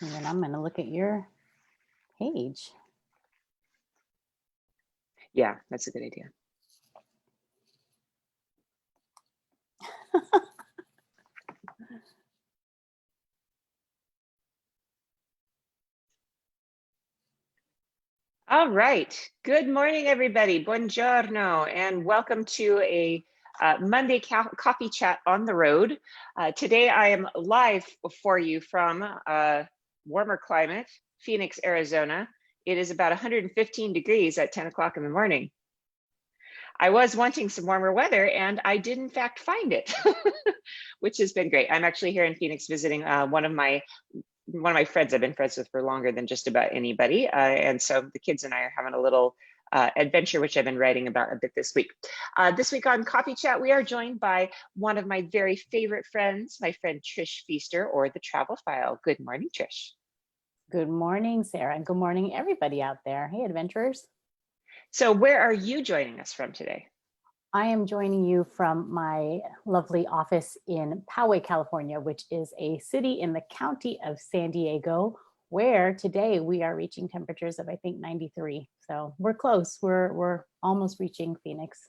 And then I'm going to look at your page. Yeah, that's a good idea. All right. Good morning, everybody. Buongiorno, and welcome to a Monday coffee chat on the road. Today, I am live for you from a warmer climate, Phoenix, Arizona. It is about 115 degrees at 10 o'clock in the morning. I was wanting some warmer weather, and I did in fact find it, which has been great. I'm actually here in Phoenix visiting one of my friends I've been friends with for longer than just about anybody. And so the kids and I are having a little adventure, which I've been writing about a bit this week. This week on Coffee Chat, we are joined by one of my very favorite friends, my friend Trish Feaster, or the Travelphile. Good morning, Trish. Good morning, Sarah, and good morning, everybody out there. Hey, adventurers. So where are you joining us from today? I am joining you from my lovely office in Poway, California, which is a city in the county of San Diego, where today we are reaching temperatures of, I think, 93. So we're close. We're almost reaching Phoenix.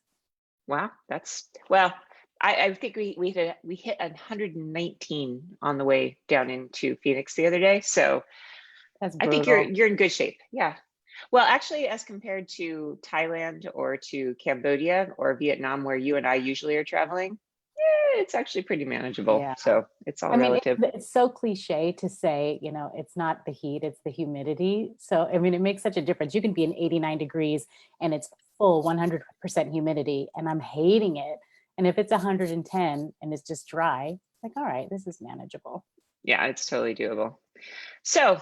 Wow, that's, well, I think we hit 119 on the way down into Phoenix the other day. So that's brutal. I think you're in good shape. Yeah. Well, actually, as compared to Thailand or to Cambodia or Vietnam, where you and I usually are traveling, it's actually pretty manageable. Yeah. So it's all relative. It's so cliche to say, you know, it's not the heat, it's the humidity. So, I mean, it makes such a difference. You can be in 89 degrees and it's full 100% humidity and I'm hating it. And if it's 110 and it's just dry, like, all right, this is manageable. Yeah, it's totally doable. So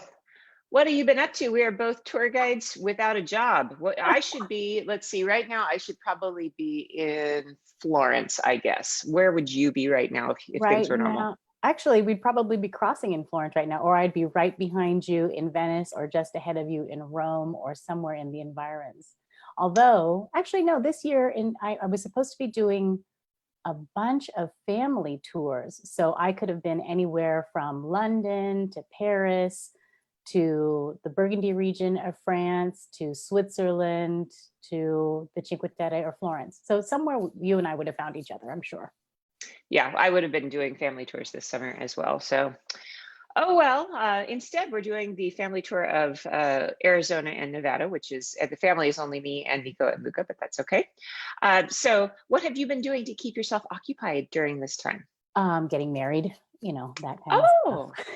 what have you been up to? We are both tour guides without a job. What I should be, let's see, right now, I should probably be in Florence, I guess. Where would you be right now if things were normal? Now, actually, we'd probably be crossing in Florence right now, or I'd be right behind you in Venice or just ahead of you in Rome or somewhere in the environs. Although, actually, no, this year I was supposed to be doing a bunch of family tours. So I could have been anywhere from London to Paris, to the Burgundy region of France, to Switzerland, to the Cinque Terre or Florence. So somewhere you and I would have found each other, I'm sure. Yeah, I would have been doing family tours this summer as well. So, oh well, instead we're doing the family tour of Arizona and Nevada, which is, the family is only me and Nico and Luca, but that's okay. So what have you been doing to keep yourself occupied during this time? Getting married, you know, that kind of stuff.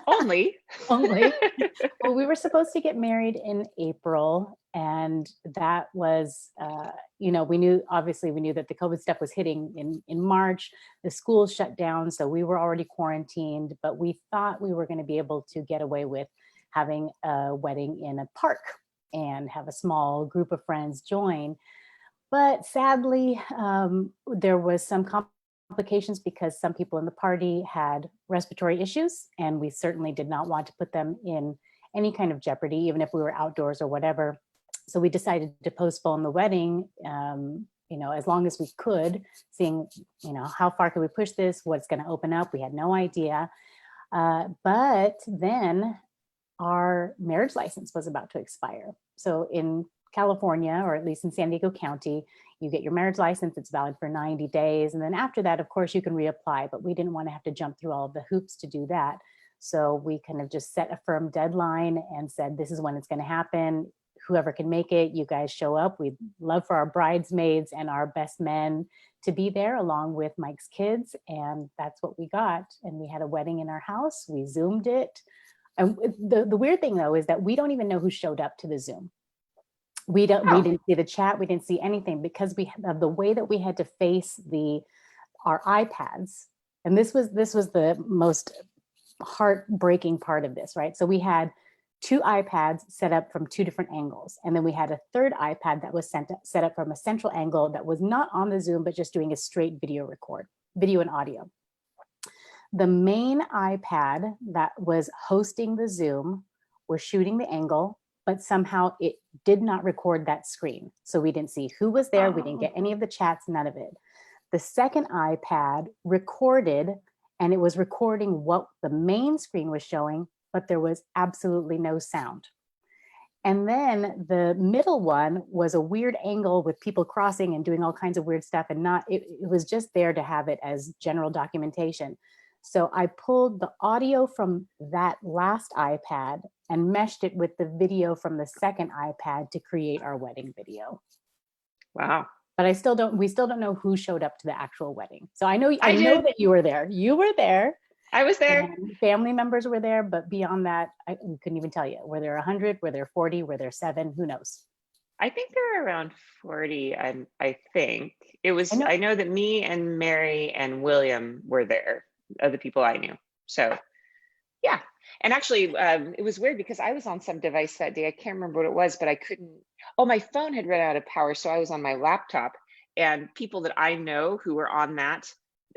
Only. Well, we were supposed to get married in April, and that was, you know, we knew that the COVID stuff was hitting in March. The schools shut down, so we were already quarantined, but we thought we were going to be able to get away with having a wedding in a park and have a small group of friends join. But sadly, there was some complications because some people in the party had respiratory issues, and we certainly did not want to put them in any kind of jeopardy, even if we were outdoors or whatever. So we decided to postpone the wedding, you know, as long as we could, seeing, you know, how far could we push this, what's going to open up. We had no idea. But then our marriage license was about to expire. So in California, or at least in San Diego County, you get your marriage license, it's valid for 90 days. And then after that, of course, you can reapply, but we didn't want to have to jump through all of the hoops to do that. So we kind of just set a firm deadline and said, this is when it's going to happen. Whoever can make it, you guys show up. We'd love for our bridesmaids and our best men to be there along with Mike's kids. And that's what we got. And we had a wedding in our house. We Zoomed it. And the weird thing, though, is that we don't even know who showed up to the Zoom. We didn't see the chat. We didn't see anything because of the way that we had to face our iPads. And this was the most heartbreaking part of this, right? So we had 2 iPads set up from 2 different angles. And then we had a third iPad that was set up from a central angle that was not on the Zoom, but just doing a straight video and audio. The main iPad that was hosting the Zoom was shooting the angle, but somehow it did not record that screen. So we didn't see who was there. We didn't get any of the chats, none of it. The second iPad recorded, and it was recording what the main screen was showing, but there was absolutely no sound. And then the middle one was a weird angle with people crossing and doing all kinds of weird stuff, and it was just there to have it as general documentation. So I pulled the audio from that last iPad and meshed it with the video from the second iPad to create our wedding video. Wow. But we still don't know who showed up to the actual wedding. So I know I know did. that you were there. You were there. I was there. And family members were there, but beyond that, we couldn't even tell you. Were there 100? Were there 40? Were there 7? Who knows? I think there were around 40. I think it was. I know that me and Mary and William were there, other people I knew. So, yeah. And actually, it was weird because I was on some device that day. I can't remember what it was, but I couldn't. Oh, my phone had run out of power, so I was on my laptop. And people that I know who were on that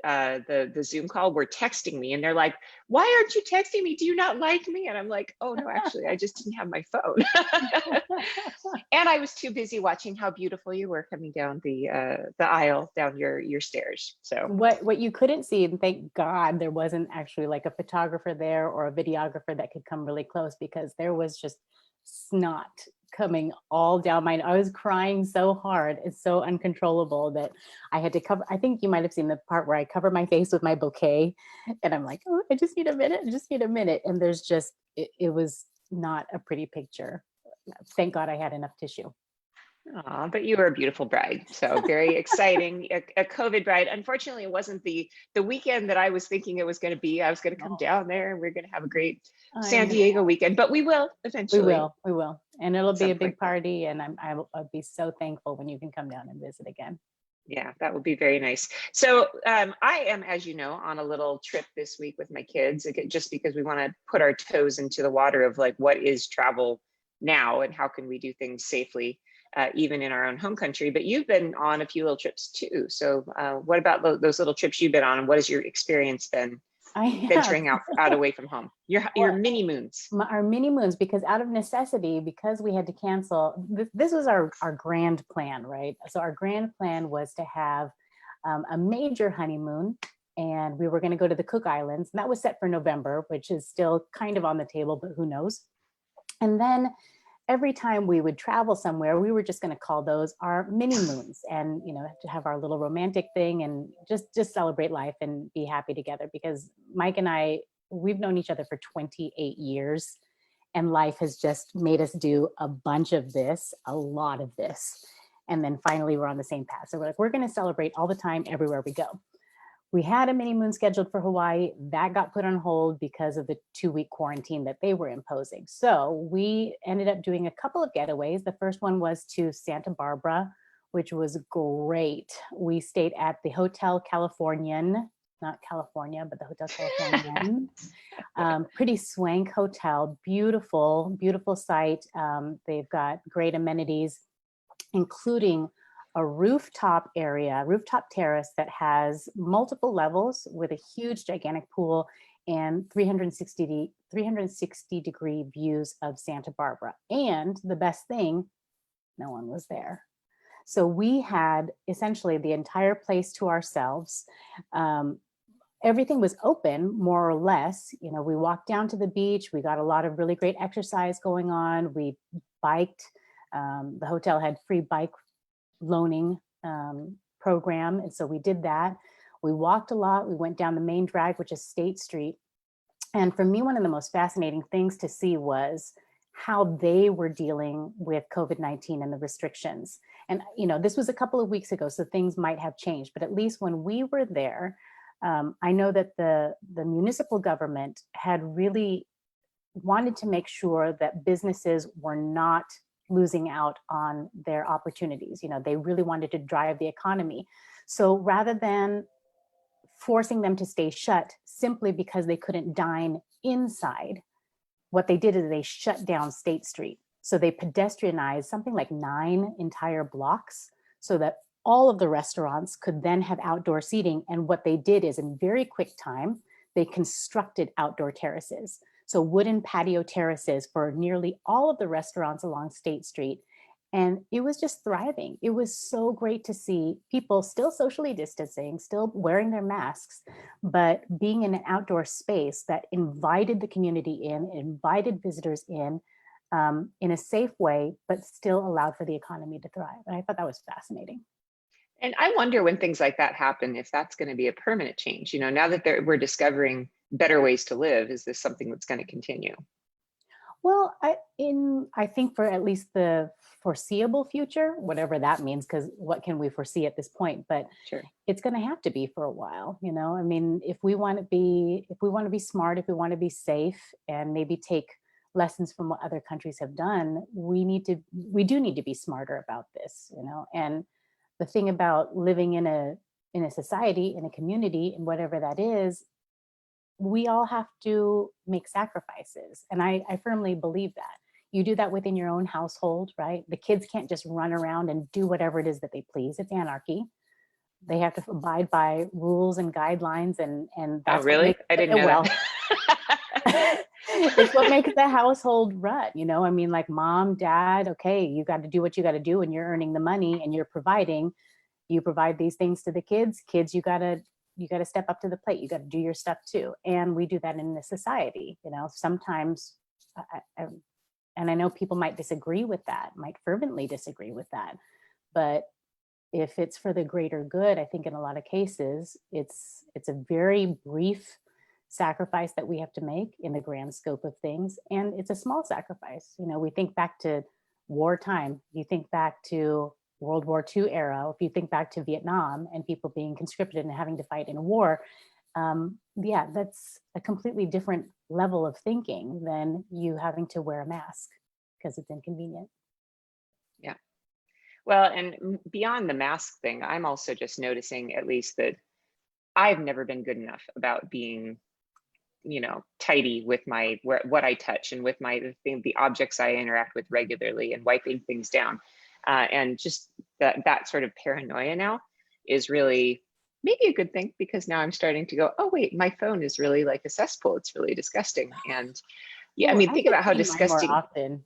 the Zoom call were texting me, and they're like, "Why aren't you texting me? Do you not like me?" And I'm like, "Oh no, actually, I just didn't have my phone." And I was too busy watching how beautiful you were coming down the aisle, down your stairs. So what you couldn't see, and thank God there wasn't actually like a photographer there or a videographer that could come really close, because there was just snot coming all down mine. I was crying so hard. It's so uncontrollable that I had to cover. I think you might have seen the part where I cover my face with my bouquet, and I'm like, "Oh, I just need a minute. I just need a minute." And there's just, it was not a pretty picture. Thank God I had enough tissue. Oh, but you were a beautiful bride. So very exciting. A COVID bride. Unfortunately, it wasn't the weekend that I was thinking it was going to be. I was going to come down there and we're going to have a great San Diego weekend, but we will eventually. We will. And it'll be a big party. And I'll be so thankful when you can come down and visit again. Yeah, that would be very nice. So I am, as you know, on a little trip this week with my kids, just because we want to put our toes into the water of like, what is travel now and how can we do things safely, even in our own home country. But you've been on a few little trips too. So what about those little trips you've been on, and what has your experience been venturing out away from home? Your Minimoons. Our Minimoons, because out of necessity, because we had to cancel, this was our grand plan, right? So our grand plan was to have a major honeymoon, and we were going to go to the Cook Islands. And that was set for November, which is still kind of on the table, but who knows? And then every time we would travel somewhere, we were just going to call those our Minimoons, and to have our little romantic thing and just celebrate life and be happy together. Because Mike and I, we've known each other for 28 years, and life has just made us do a bunch of this, a lot of this, and then finally we're on the same path. So we're like, we're going to celebrate all the time, everywhere we go. We had a Minimoon scheduled for Hawaii. That got put on hold because of the 2-week quarantine that they were imposing. So we ended up doing a couple of getaways. The first one was to Santa Barbara, which was great. We stayed at the Hotel Californian, not California, but the Hotel Californian. Pretty swank hotel, beautiful, beautiful site. They've got great amenities, including a rooftop terrace that has multiple levels with a huge, gigantic pool and 360 degree views of Santa Barbara. And the best thing, no one was there. So we had essentially the entire place to ourselves. Everything was open, more or less. We walked down to the beach. We got a lot of really great exercise going on. We biked. The hotel had free bike loaning program. And so we did that. We walked a lot. We went down the main drag, which is State Street. And for me, one of the most fascinating things to see was how they were dealing with COVID-19 and the restrictions. And, this was a couple of weeks ago, so things might have changed, but at least when we were there, I know that the municipal government had really wanted to make sure that businesses were not losing out on their opportunities. They really wanted to drive the economy. So rather than forcing them to stay shut simply because they couldn't dine inside, what they did is they shut down State Street. So they pedestrianized something like 9 entire blocks so that all of the restaurants could then have outdoor seating. And what they did is, in very quick time, they constructed outdoor terraces. So wooden patio terraces for nearly all of the restaurants along State Street. And it was just thriving. It was so great to see people still socially distancing, still wearing their masks, but being in an outdoor space that invited the community in, invited visitors in a safe way, but still allowed for the economy to thrive. And I thought that was fascinating. And I wonder when things like that happen, if that's going to be a permanent change. Now that we're discovering better ways to live, is this something that's going to continue? Well, I think for at least the foreseeable future, whatever that means, because what can we foresee at this point? But Sure. it's going to have to be for a while. I mean, if we want to be smart, if we want to be safe, and maybe take lessons from what other countries have done, we do need to be smarter about this. And the thing about living in a society, in a community, and whatever that is, we all have to make sacrifices. And I firmly believe that. You do that within your own household, right? The kids can't just run around and do whatever it is that they please. It's anarchy. They have to abide by rules and guidelines, and Oh, that's what really? makes I didn't know well. that. It's what makes the household run. I mean, like mom, dad, okay, you got to do what you got to do, and you're earning the money and you're providing. You provide these things to the kids. Kids, you got to step up to the plate. You got to do your stuff too. And we do that in the society. Sometimes, and I know people might disagree with that, might fervently disagree with that, but if it's for the greater good, I think in a lot of cases, it's a very brief sacrifice that we have to make in the grand scope of things. And it's a small sacrifice. We think back to wartime. You think back to World War II era. If you think back to Vietnam and people being conscripted and having to fight in a war, yeah, that's a completely different level of thinking than you having to wear a mask because it's inconvenient. Yeah. Well, and beyond the mask thing, I'm also just noticing at least that I've never been good enough about being, tidy with what I touch and with the objects I interact with regularly, and wiping things down. And just that sort of paranoia now is really maybe a good thing, because now I'm starting to go, oh wait, my phone is really like a cesspool. It's really disgusting. And yeah, I Oh, mean, I think should about how clean mine more disgusting. often.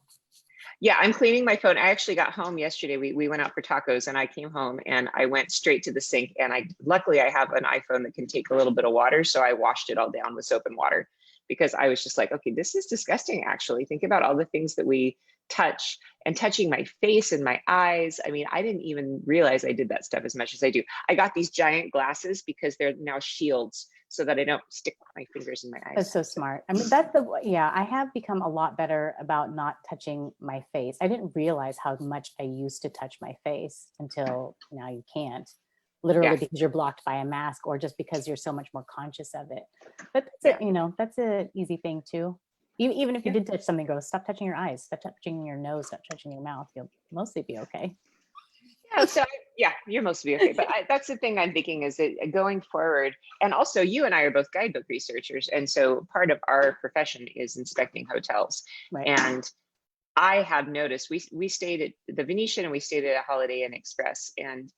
Yeah, I'm cleaning my phone. I actually got home yesterday. We went out for tacos, and I came home and I went straight to the sink. And luckily I have an iPhone that can take a little bit of water. So I washed it all down with soap and water, because I was just like, okay, this is disgusting. Actually, think about all the things that we touch, and touching my face and my eyes. I mean, I didn't even realize I did that stuff as much as I do. I got these giant glasses because they're now shields, so that I don't stick my fingers in my eyes. That's so smart. I mean, yeah, I have become a lot better about not touching my face. I didn't realize how much I used to touch my face until now you can't, literally, Yeah. because you're blocked by a mask, or just because you're so much more conscious of it. But Yeah. that's an easy thing too. Even if you Yeah. did touch something gross, stop touching your eyes, stop touching your nose, stop touching your mouth. You'll mostly be okay. Yeah, so yeah, you're mostly okay. But that's the thing I'm thinking, is that going forward, and also you and I are both guidebook researchers, and so part of our profession is inspecting hotels. Right. And I have noticed, we stayed at the Venetian and we stayed at a Holiday Inn Express, and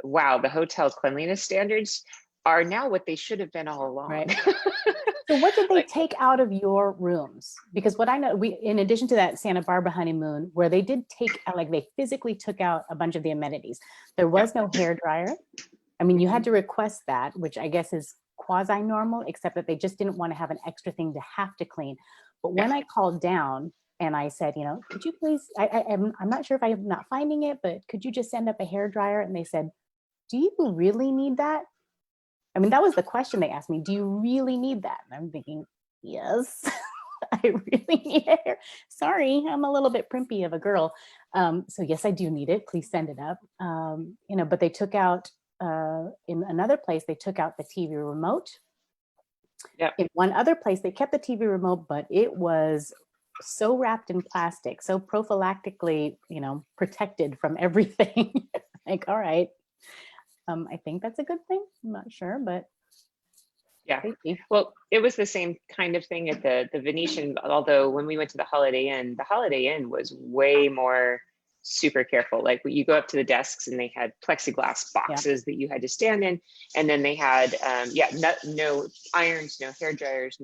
wow, the hotel cleanliness standards are now what they should have been all along. Right. So what did they Like, take out of your rooms? Because what I know, in addition to that Santa Barbara honeymoon, where they did take out, like they physically took out a bunch of the amenities. There was no hair dryer. I mean, you had to request that, which I guess is quasi normal, except that they just didn't want to have an extra thing to have to clean. But when I called down and I said, could you please, I'm not sure if I'm not finding it, but could you just send up a hair dryer? And they said, do you really need that? I mean, that was the question they asked me. Do you really need that? And I'm thinking, yes, I really need it. Sorry, I'm a little bit primpy of a girl. So yes, I do need it. Please send it up. But they took out, in another place, they took out the TV remote. Yep. In one other place, they kept the TV remote, but it was so wrapped in plastic, so prophylactically, protected from everything. Like, all right. I think that's a good thing. I'm not sure, but yeah. crazy. Well, it was the same kind of thing at the Venetian, although when we went to the Holiday Inn was way more super careful. Like you go up to the desks and they had plexiglass boxes that you had to stand in. And then they had, no irons, no hair dryers,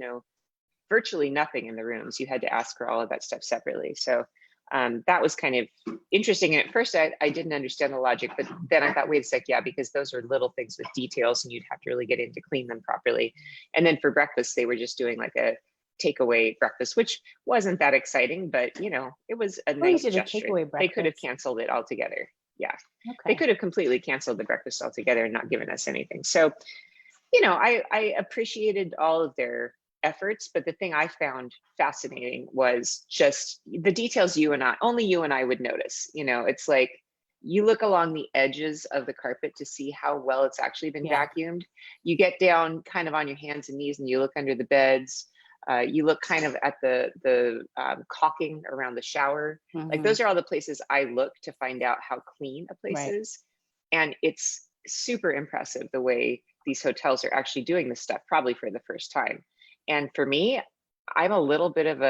virtually nothing in the rooms. You had to ask for all of that stuff separately. So that was kind of interesting. And at first I didn't understand the logic, but then I thought, wait a sec, yeah, because those are little things with details and you'd have to really get in to clean them properly. And then for breakfast, they were just doing like a takeaway breakfast, which wasn't that exciting, but you know, it was a nice gesture. They could have canceled it altogether. Yeah, they could have completely canceled the breakfast altogether and not given us anything. So, you know, I appreciated all of their efforts, but the thing I found fascinating was just the details only you and I would notice. You know, it's like you look along the edges of the carpet to see how well it's actually been vacuumed. You get down kind of on your hands and knees and you look under the beds. You look kind of at the caulking around the shower. Like those are all the places I look to find out how clean a place is. And it's super impressive the way these hotels are actually doing this stuff, probably for the first time. And for me, I'm a little bit of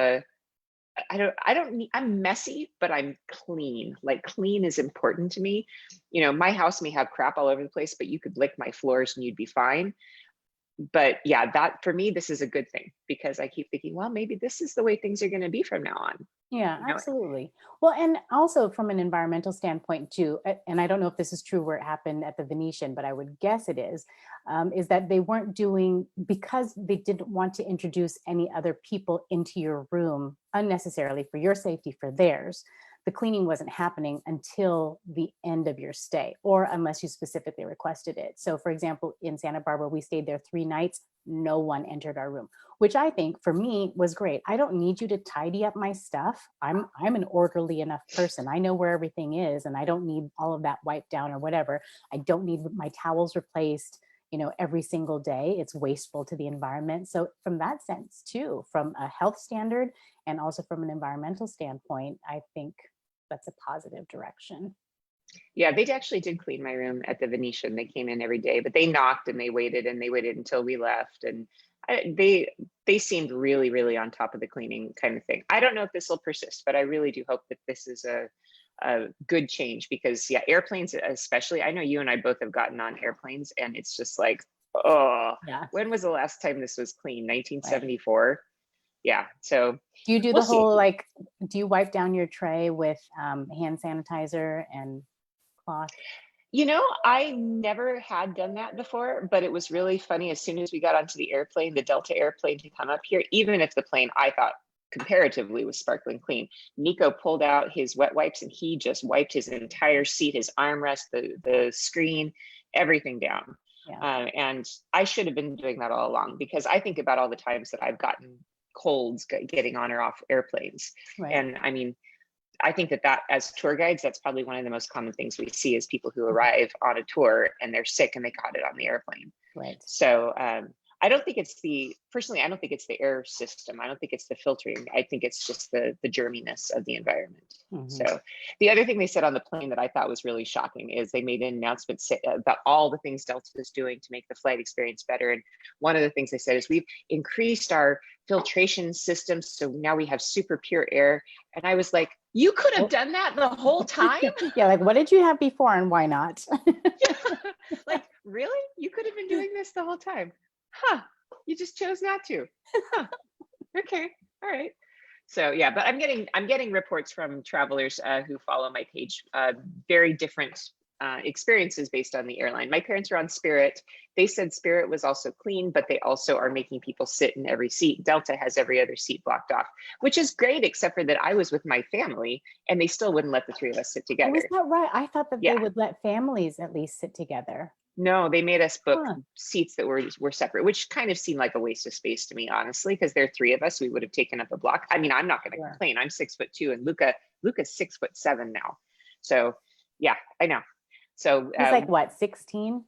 I'm messy, but I'm clean. Like clean is important to me. You know, my house may have crap all over the place, but you could lick my floors and you'd be fine. But yeah, that for me, this is a good thing because I keep thinking, well, maybe this is the way things are going to be from now on. Yeah, absolutely. Well, and also from an environmental standpoint too, and I don't know if this is true where it happened at the Venetian, but I would guess it is that they weren't doing, because they didn't want to introduce any other people into your room unnecessarily for your safety, for theirs. The cleaning wasn't happening until the end of your stay, or unless you specifically requested it. So for example, in Santa Barbara, we stayed there 3 nights, no one entered our room, which I think for me was great. I don't need you to tidy up my stuff. I'm an orderly enough person. I know where everything is and I don't need all of that wiped down or whatever. I don't need my towels replaced, you know, every single day. It's wasteful to the environment. So from that sense too, from a health standard and also from an environmental standpoint, I think that's a positive direction. Yeah, they actually did clean my room at the Venetian. They came in every day, but they knocked and they waited until we left. And they seemed really, really on top of the cleaning kind of thing. I don't know if this will persist, but I really do hope that this is a good change because yeah, airplanes especially, I know you and I both have gotten on airplanes and it's just like, oh, when was the last time this was clean? 1974? Right. Yeah, so do you do the whole like, do you wipe down your tray with hand sanitizer and cloth? You know, I never had done that before, but it was really funny. As soon as we got onto the airplane, the Delta airplane to come up here, even if the plane I thought comparatively was sparkling clean, Nico pulled out his wet wipes and he just wiped his entire seat, his armrest, the screen, everything down. Yeah. And I should have been doing that all along because I think about all the times that I've gotten colds getting on or off airplanes. Right. And I mean, I think that as tour guides, that's probably one of the most common things we see is people who arrive on a tour and they're sick and they caught it on the airplane. Right. So I don't think it's personally, I don't think it's the air system. I don't think it's the filtering. I think it's just the germiness of the environment. Mm-hmm. So the other thing they said on the plane that I thought was really shocking is they made an announcement about all the things Delta is doing to make the flight experience better. And one of the things they said is we've increased our filtration systems. So now we have super pure air. And I was like, you could have done that the whole time? Yeah, like what did you have before and why not? Like, really? You could have been doing this the whole time. Huh, you just chose not to. Huh. Okay, all right. So yeah, but I'm getting reports from travelers who follow my page, very different experiences based on the airline. My parents were on Spirit. They said Spirit was also clean, but they also are making people sit in every seat. Delta has every other seat blocked off, which is great, except for that I was with my family and they still wouldn't let the 3 of us sit together. Oh, is that right? I thought that they would let families at least sit together. No, they made us book seats that were separate, which kind of seemed like a waste of space to me, honestly, because there are 3 of us. We would have taken up a block. I mean, I'm not going to complain. I'm 6'2" and Luca's 6'7" now. So yeah, I know. So he's like what, 16?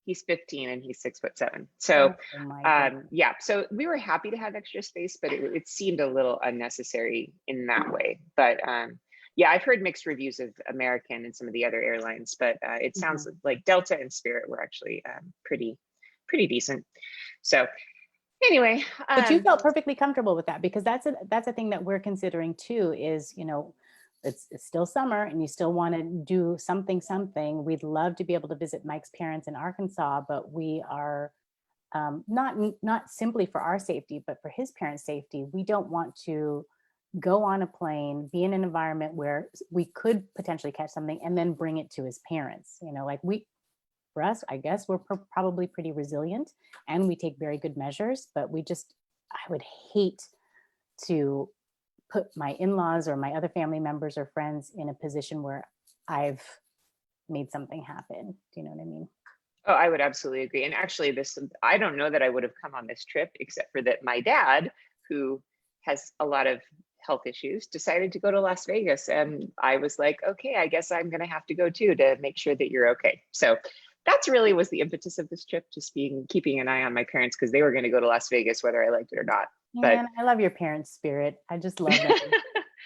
He's 15 and he's 6'7". So yeah, so we were happy to have extra space, but it seemed a little unnecessary in that way. But yeah, I've heard mixed reviews of American and some of the other airlines, but it sounds like Delta and Spirit were actually pretty decent. So anyway, but you felt perfectly comfortable with that because that's a thing that we're considering too. Is, you know, it's still summer and you still want to do something. We'd love to be able to visit Mike's parents in Arkansas, but we are not simply for our safety, but for his parents' safety. We don't want to go on a plane, be in an environment where we could potentially catch something, and then bring it to his parents. Like for us, I guess we're probably pretty resilient and we take very good measures, but I would hate to put my in-laws or my other family members or friends in a position where I've made something happen. Do you know what I mean? Oh, I would absolutely agree. And actually, I don't know that I would have come on this trip, except for that my dad, who has a lot of health issues, decided to go to Las Vegas. And I was like, okay, I guess I'm going to have to go too, to make sure that you're okay. So that's really was the impetus of this trip, just keeping an eye on my parents, because they were going to go to Las Vegas, whether I liked it or not. Man, I love your parents' spirit. I just love them.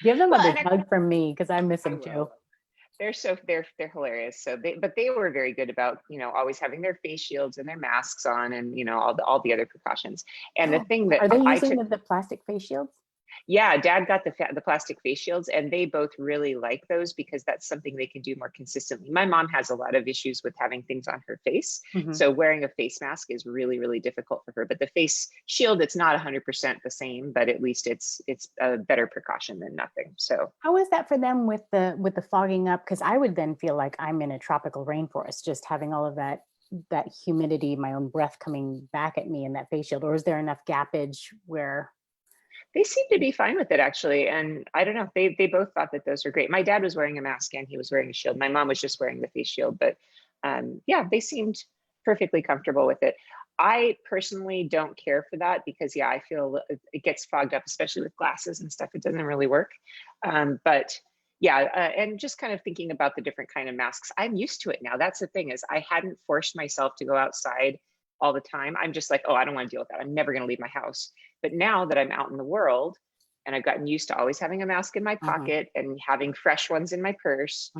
Give them a big hug from me, because I miss them too. They're hilarious. But they were very good about, always having their face shields and their masks on, and all the other precautions. And the thing that are they using the plastic face shields? Yeah, Dad got the plastic face shields, and they both really like those because that's something they can do more consistently. My mom has a lot of issues with having things on her face. So wearing a face mask is really, really difficult for her. But the face shield, it's not 100% the same, but at least it's a better precaution than nothing. So how is that for them with the fogging up? Because I would then feel like I'm in a tropical rainforest, just having all of that humidity, my own breath coming back at me in that face shield. Or is there enough gappage where... They seem to be fine with it, actually. And I don't know, they both thought that those were great. My dad was wearing a mask and he was wearing a shield. My mom was just wearing the face shield, but yeah, they seemed perfectly comfortable with it. I personally don't care for that because, yeah, I feel it gets fogged up, especially with glasses and stuff. It doesn't really work. But yeah, and just kind of thinking about the different kind of masks, I'm used to it now. That's the thing, is I hadn't forced myself to go outside all the time. I'm just like, oh, I don't want to deal with that. I'm never going to leave my house. But now that I'm out in the world and I've gotten used to always having a mask in my pocket and having fresh ones in my purse,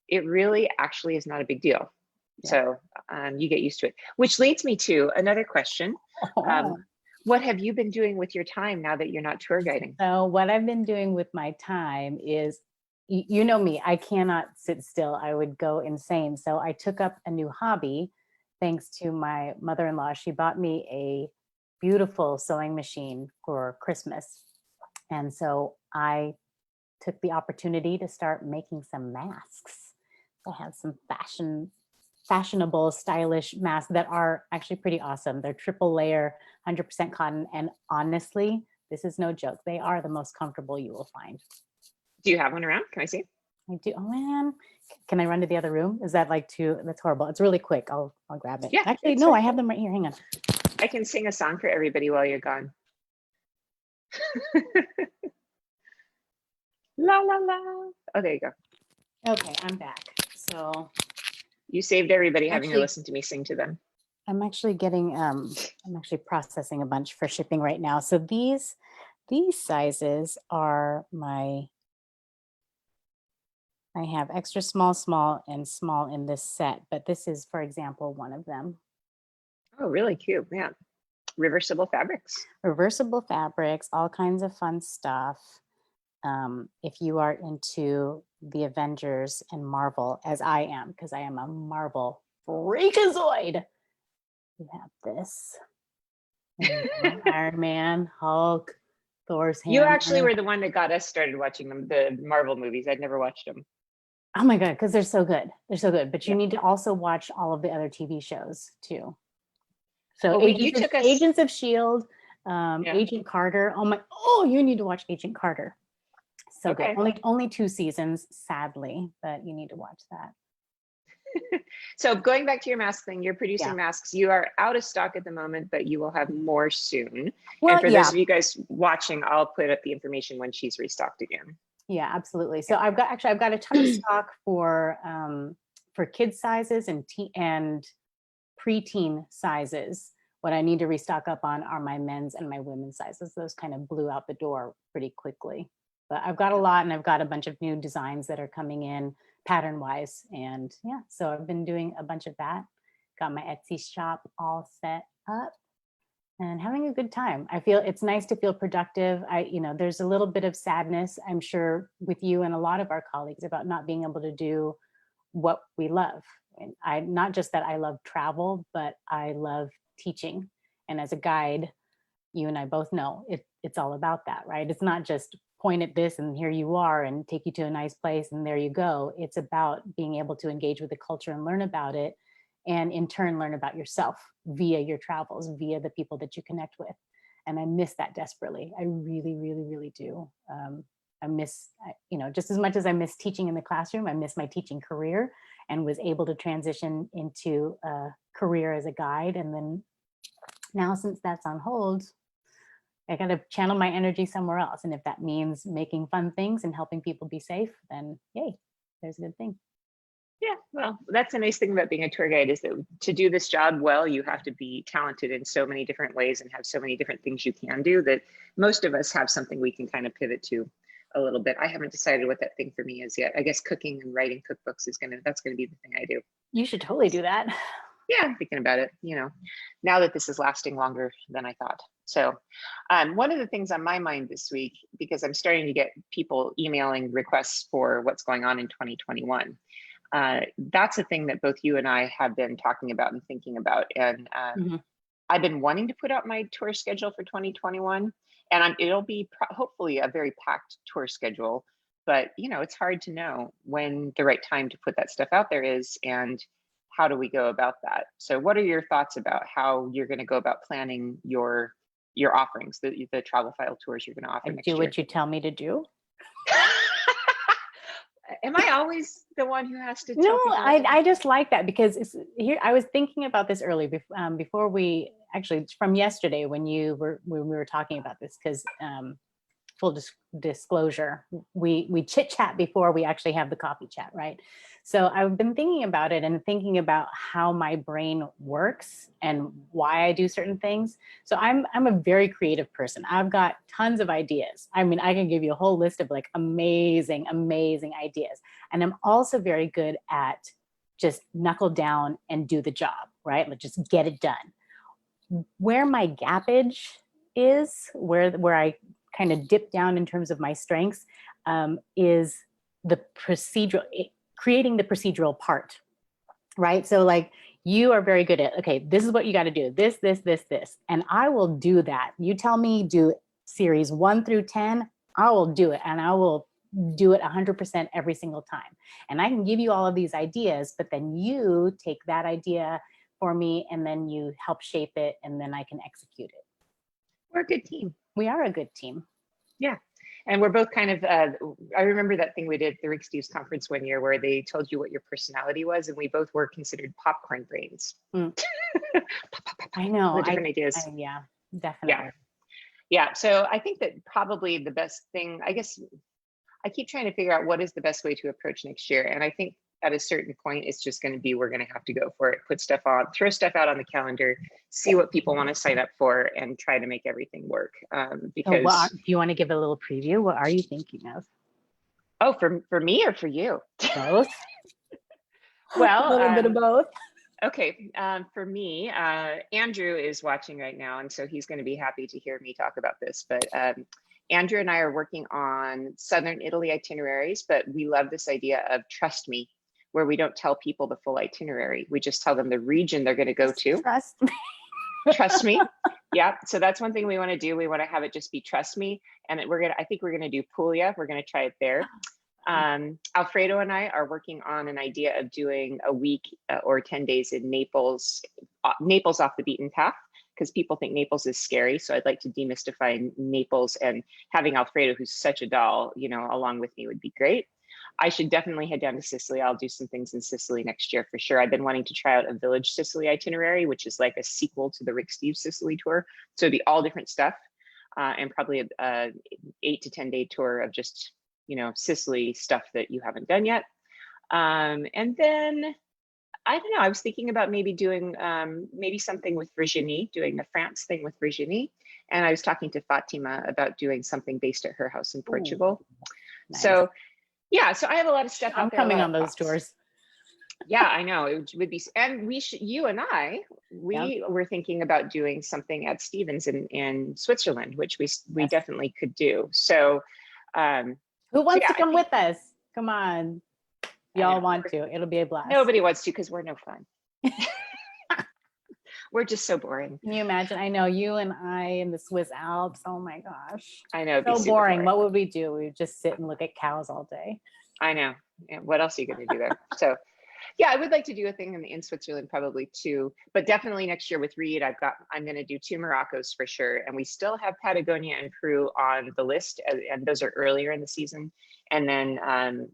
it really actually is not a big deal. Yeah. So you get used to it, which leads me to another question. What have you been doing with your time now that you're not tour guiding? So what I've been doing with my time is, you know me, I cannot sit still. I would go insane. So I took up a new hobby thanks to my mother-in-law. She bought me a beautiful sewing machine for Christmas. And so I took the opportunity to start making some masks. I have some fashionable, stylish masks that are actually pretty awesome. They're triple layer, 100% cotton. And honestly, this is no joke. They are the most comfortable you will find. Do you have one around? Can I see? I do. Oh man, can I run to the other room? Is that like too, that's horrible. It's really quick. I'll grab it. Yeah, actually, no, I have them right here. Hang on. I can sing a song for everybody while you're gone. La, la, la. Oh, there you go. Okay, I'm back. So you saved everybody having to listen to me sing to them. I'm actually getting, I'm actually processing a bunch for shipping right now. So these sizes are I have extra small, small, and small in this set, but this is, for example, one of them. Oh, really cute. Yeah. Reversible fabrics. Reversible fabrics, all kinds of fun stuff. If you are into the Avengers and Marvel, as I am, because I am a Marvel freakazoid, you have this. Iron Man, Hulk, Thor's hammer. You actually were the one that got us started watching them, the Marvel movies. I'd never watched them. Oh my God, because they're so good. They're so good. But you need to also watch all of the other TV shows too. So well, Agents of S.H.I.E.L.D., Agent Carter. You need to watch Agent Carter. So good. Only 2 seasons, sadly, but you need to watch that. So going back to your mask thing, you're producing masks. You are out of stock at the moment, but you will have more soon. Well, and for those of you guys watching, I'll put up the information when she's restocked again. Yeah, absolutely. So I've got a ton of stock for kids sizes and preteen sizes. What I need to restock up on are my men's and my women's sizes. Those kind of blew out the door pretty quickly. But I've got a lot, and I've got a bunch of new designs that are coming in pattern wise. And yeah, so I've been doing a bunch of that. Got my Etsy shop all set up and having a good time. I feel it's nice to feel productive. There's a little bit of sadness, I'm sure, with you and a lot of our colleagues about not being able to do what we love. And not just that I love travel, but I love teaching. And as a guide, you and I both know it's all about that, right? It's not just point at this and here you are and take you to a nice place and there you go. It's about being able to engage with the culture and learn about it, and in turn learn about yourself via your travels, via the people that you connect with. And I miss that desperately. I really, really, really do. I miss, just as much as I miss teaching in the classroom, I miss my teaching career, and was able to transition into a career as a guide. And then now, since that's on hold, I got to channel my energy somewhere else. And if that means making fun things and helping people be safe, then yay, there's a good thing. Yeah, well, that's a nice thing about being a tour guide, is that to do this job well, you have to be talented in so many different ways and have so many different things you can do, that most of us have something we can kind of pivot to a little bit. I haven't decided what that thing for me is yet. I guess cooking and writing cookbooks that's gonna be the thing I do. You should totally do that. Yeah, I'm thinking about it, now that this is lasting longer than I thought. So one of the things on my mind this week, because I'm starting to get people emailing requests for what's going on in 2021. That's a thing that both you and I have been talking about and thinking about. And I've been wanting to put out my tour schedule for 2021, and it'll be hopefully a very packed tour schedule. But, it's hard to know when the right time to put that stuff out there is, and how do we go about that? So what are your thoughts about how you're going to go about planning your offerings, the Travelphile tours you're going to offer next year? Do what you tell me to do. Am I always the one who has to tell No, people? I just like that, because here I was thinking about this early before we actually, from yesterday when we were talking about this, because full disclosure, we chit chat before we actually have the coffee chat, right? So I've been thinking about it and thinking about how my brain works and why I do certain things. So I'm a very creative person. I've got tons of ideas. I mean, I can give you a whole list of like amazing ideas. And I'm also very good at just knuckle down and do the job, right? Like just get it done. Where my gappage is, where I kind of dip down in terms of my strengths, is the creating the procedural part, right? So like you are very good at, okay, this is what you got to do, this, and I will do that. You tell me do series 1 through 10, I will do it, and I will do it 100% every single time. And I can give you all of these ideas, but then you take that idea for me and then you help shape it, and then I can execute it. We're a good team. We are a good team. Yeah. And we're both kind of, I remember that thing we did at the Rick Steves conference one year where they told you what your personality was, and we both were considered popcorn brains. I know. Different ideas. Yeah, definitely. Yeah. So I think that probably the best thing, I guess, I keep trying to figure out what is the best way to approach next year. And I think at a certain point, it's just going to be, we're going to have to go for it, put stuff on, throw stuff out on the calendar, see what people want to sign up for, and try to make everything work. Because do you want to give a little preview? What are you thinking of? Oh, for me or for you? Both. Well, a little bit of both. Okay, for me, Andrew is watching right now, and so he's going to be happy to hear me talk about this. But Andrew and I are working on Southern Italy itineraries, but we love this idea of trust me, where we don't tell people the full itinerary. We just tell them the region they're going to go to. Trust me. Trust me. Yeah. So that's one thing we want to do. We want to have it just be trust me. And I think we're going to do Puglia. We're going to try it there. Alfredo and I are working on an idea of doing a week or 10 days in Naples off the beaten path, because people think Naples is scary. So I'd like to demystify Naples, and having Alfredo, who's such a doll, along with me would be great. I should definitely head down to Sicily. I'll do some things in Sicily next year for sure. I've been wanting to try out a Village Sicily itinerary, which is like a sequel to the Rick Steves Sicily tour. So it'd be all different stuff, and probably a 8 to 10 day tour of just, Sicily stuff that you haven't done yet. And then, I don't know, I was thinking about maybe doing maybe something with Virginie, doing the France thing with Virginie. And I was talking to Fatima about doing something based at her house in Portugal. Nice. So yeah, so I have a lot of stuff out there. I'm coming on those tours. Yeah, I know, it would be, and you and I, were thinking about doing something at Stevens in Switzerland, which we definitely could do. So who wants to come with us? Come on. Y'all want to. It'll be a blast. Nobody wants to, because we're no fun. We're just so boring. Can you imagine? I know you and I in the Swiss Alps. Oh my gosh. I know. It'd be So super boring. What would we do? We would just sit and look at cows all day. I know. Yeah, what else are you going to do there? So yeah, I would like to do a thing in Switzerland probably too, but definitely next year with Reed, I'm going to do 2 Moroccos for sure. And we still have Patagonia and Peru on the list, and those are earlier in the season. And then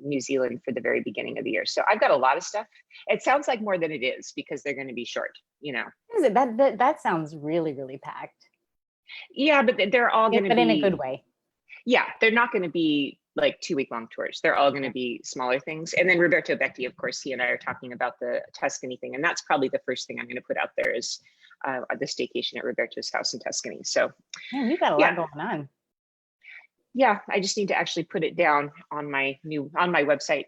New Zealand for the very beginning of the year. So I've got a lot of stuff. It sounds like more than it is because they're going to be short, you know. Is it that sounds really, really packed? Yeah, but they're all going to be, but in a good way. Yeah, they're not going to be like 2-week-long tours. They're all going to be smaller things. And then Roberto Betti, of course, he and I are talking about the Tuscany thing. And that's probably the first thing I'm going to put out there is the staycation at Roberto's house in Tuscany. So man, you've got a lot going on. Yeah, I just need to actually put it down on my website.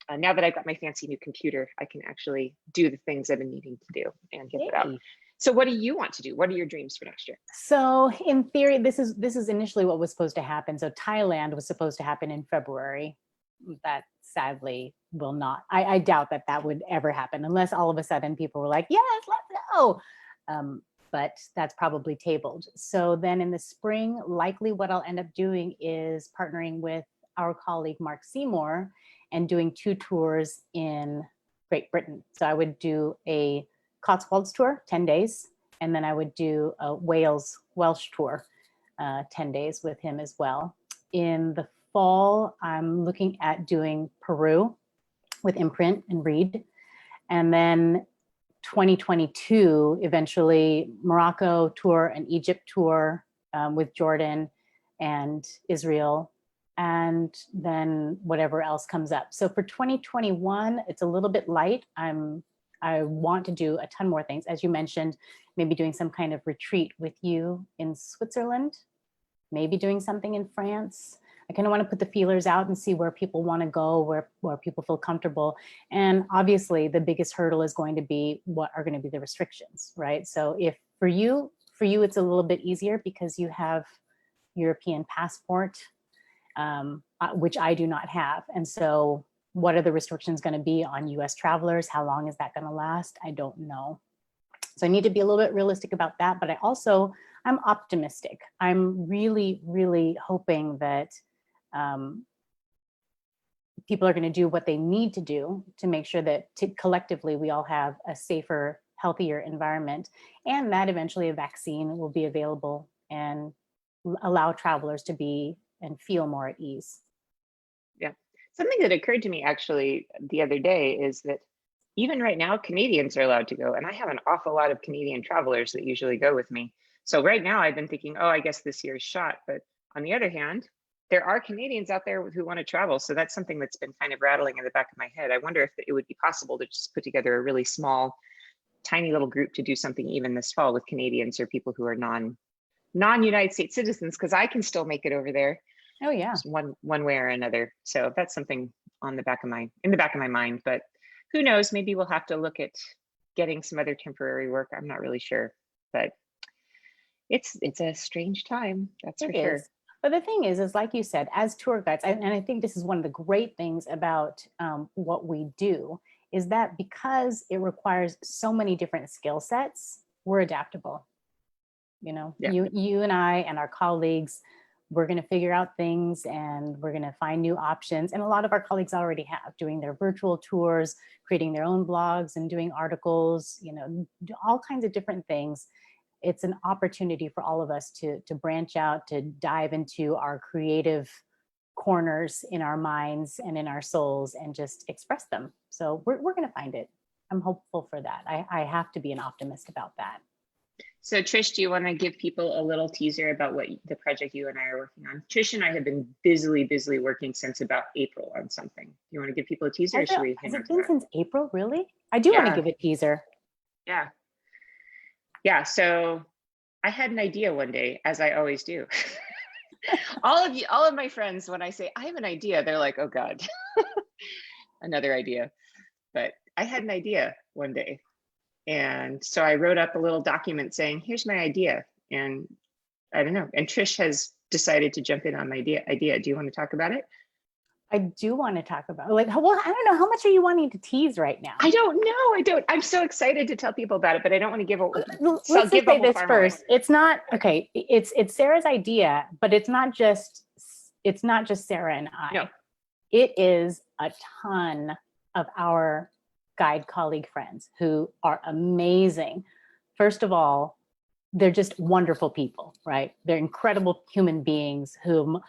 Now that I've got my fancy new computer, I can actually do the things I've been needing to do and get it out. So what do you want to do? What are your dreams for next year? So in theory, this is initially what was supposed to happen. So Thailand was supposed to happen in February. That sadly will not. I doubt that would ever happen unless all of a sudden people were like, yes, let's go. But that's probably tabled. So then in the spring, likely what I'll end up doing is partnering with our colleague, Mark Seymour, and doing 2 tours in Great Britain. So I would do a Cotswolds tour, 10 days, and then I would do a Welsh tour, 10 days with him as well. In the fall, I'm looking at doing Peru with Imprint and Reed. And then 2022, eventually Morocco tour and Egypt tour with Jordan and Israel, and then whatever else comes up. So for 2021, it's a little bit light. I want to do a ton more things. As you mentioned, maybe doing some kind of retreat with you in Switzerland, maybe doing something in France. I kind of want to put the feelers out and see where people want to go, where people feel comfortable. And obviously the biggest hurdle is going to be what are going to be the restrictions, right? So if for you, it's a little bit easier because you have European passport, which I do not have. And so what are the restrictions going to be on US travelers? How long is that going to last? I don't know. So I need to be a little bit realistic about that, but I'm optimistic. I'm really, really hoping that people are going to do what they need to do to make sure that collectively we all have a safer, healthier environment, and that eventually a vaccine will be available and allow travelers to be and feel more at ease. Yeah. Something that occurred to me actually the other day is that even right now, Canadians are allowed to go. And I have an awful lot of Canadian travelers that usually go with me. So right now I've been thinking, oh, I guess this year's shot. But on the other hand, there are Canadians out there who want to travel. So that's something that's been kind of rattling in the back of my head. I wonder if it would be possible to just put together a really small, tiny little group to do something even this fall with Canadians or people who are non-United States citizens, because I can still make it over there. Oh yeah, one way or another. So that's something in the back of my mind. But who knows? Maybe we'll have to look at getting some other temporary work. I'm not really sure, but it's a strange time. That's for sure. But the thing is like you said, as tour guides, and I think this is one of the great things about what we do, is that because it requires so many different skill sets, we're adaptable. You know, you and I and our colleagues, we're going to figure out things and we're going to find new options. And a lot of our colleagues already have, doing their virtual tours, creating their own blogs and doing articles, you know, all kinds of different things. It's an opportunity for all of us to branch out, to dive into our creative corners in our minds and in our souls and just express them. So we're going to find it. I'm hopeful for that. I have to be an optimist about that. So Trish, do you want to give people a little teaser about what the project you and I are working on? Trish and I have been busily working since about April on something. Do you want to give people a teaser? Has it been since April, really? I do want to give a teaser. Yeah, so I had an idea one day, as I always do. all of my friends, when I say I have an idea, they're like, oh God, another idea. But I had an idea one day. And so I wrote up a little document saying, here's my idea. And I don't know. And Trish has decided to jump in on my idea. Do you want to talk about it? I do want to talk about, like, well, I don't know, how much are you wanting to tease right now? I don't know. I don't. I'm so excited to tell people about it, but I don't want to Let's just give the say whole this farm away. first. It's not okay. It's Sarah's idea, but it's not just Sarah and I. No. It is a ton of our guide colleague friends who are amazing. First of all, they're just wonderful people, right? They're incredible human beings whom,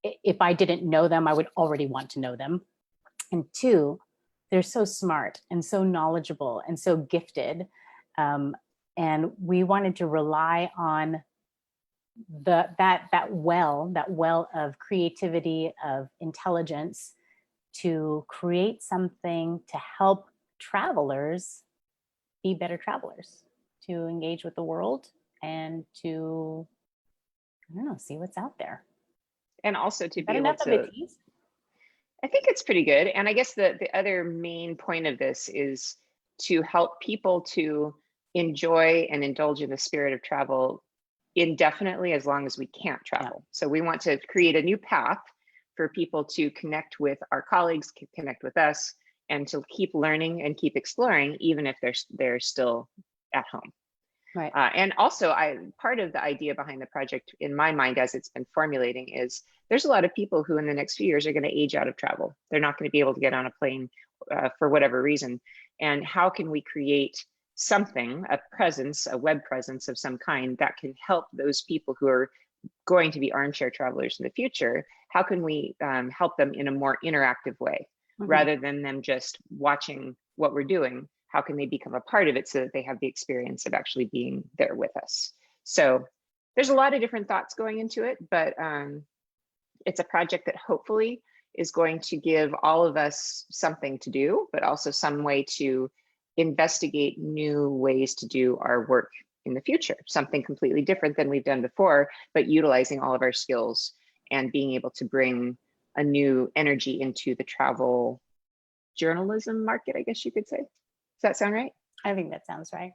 if I didn't know them, I would already want to know them. And two, they're so smart and so knowledgeable and so gifted. And we wanted to rely on that well of creativity, of intelligence, to create something to help travelers be better travelers, to engage with the world, and to, I don't know, see what's out there. And also to be able Enough of to, a tease? I think it's pretty good. And I guess the other main point of this is to help people to enjoy and indulge in the spirit of travel indefinitely, as long as we can't travel. Yeah. So we want to create a new path for people to connect with our colleagues, connect with us, and to keep learning and keep exploring, even if they're still at home. Right. And also, part of the idea behind the project, in my mind, as it's been formulating, is there's a lot of people who in the next few years are going to age out of travel. They're not going to be able to get on a plane for whatever reason. And how can we create something, a presence, a web presence of some kind that can help those people who are going to be armchair travelers in the future? How can we help them in a more interactive way, rather than them just watching what we're doing? How can they become a part of it so that they have the experience of actually being there with us? So there's a lot of different thoughts going into it, but it's a project that hopefully is going to give all of us something to do, but also some way to investigate new ways to do our work in the future, something completely different than we've done before, but utilizing all of our skills and being able to bring a new energy into the travel journalism market, I guess you could say. Does that sound right? I think that sounds right.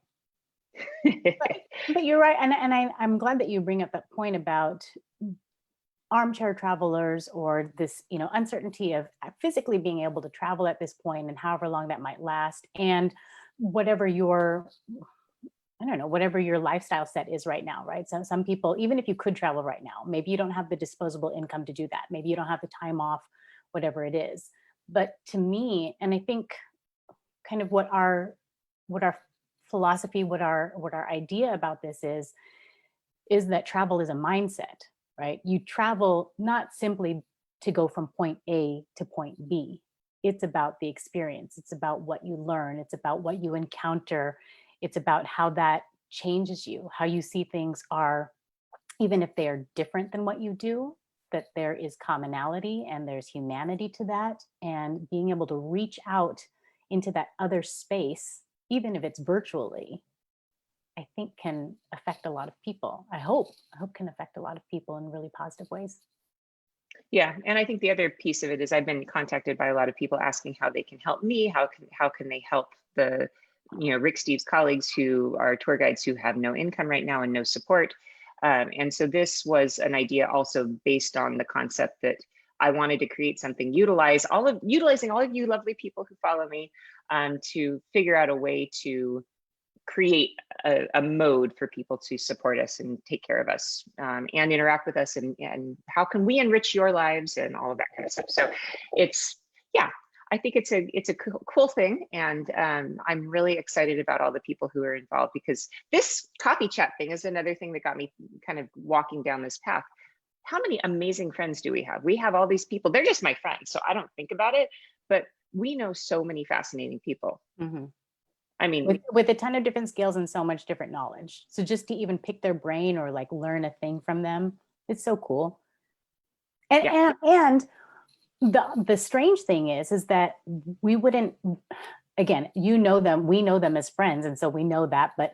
but you're right. And I'm glad that you bring up that point about armchair travelers, or this, uncertainty of physically being able to travel at this point and however long that might last, and whatever your, whatever your lifestyle set is right now, right? So some people, even if you could travel right now, maybe you don't have the disposable income to do that. Maybe you don't have the time off, whatever it is. But to me, and I think kind of what our philosophy, what our idea about this is that travel is a mindset, right? You travel not simply to go from point A to point B. It's about the experience. It's about what you learn. It's about what you encounter. It's about how that changes you, how you see things are, even if they are different than what you do, that there is commonality and there's humanity to that, and being able to reach out into that other space, even if it's virtually, I think can affect a lot of people. I hope can affect a lot of people in really positive ways. Yeah, and I think the other piece of it is I've been contacted by a lot of people asking how they can help me, how can they help the, Rick Steves colleagues who are tour guides who have no income right now and no support. And so this was an idea also based on the concept that I wanted to create something, utilizing all of you lovely people who follow me, to figure out a way to create a mode for people to support us and take care of us, and interact with us, and how can we enrich your lives and all of that kind of stuff. So I think it's a cool thing, and I'm really excited about all the people who are involved, because this coffee chat thing is another thing that got me kind of walking down this path. How many amazing friends do we have? We have all these people. They're just my friends, so I don't think about it, but we know so many fascinating people. I mean, with a ton of different skills and so much different knowledge. So just to even pick their brain or like learn a thing from them, it's so cool. And the strange thing is that we wouldn't, again, we know them as friends, and so we know that, but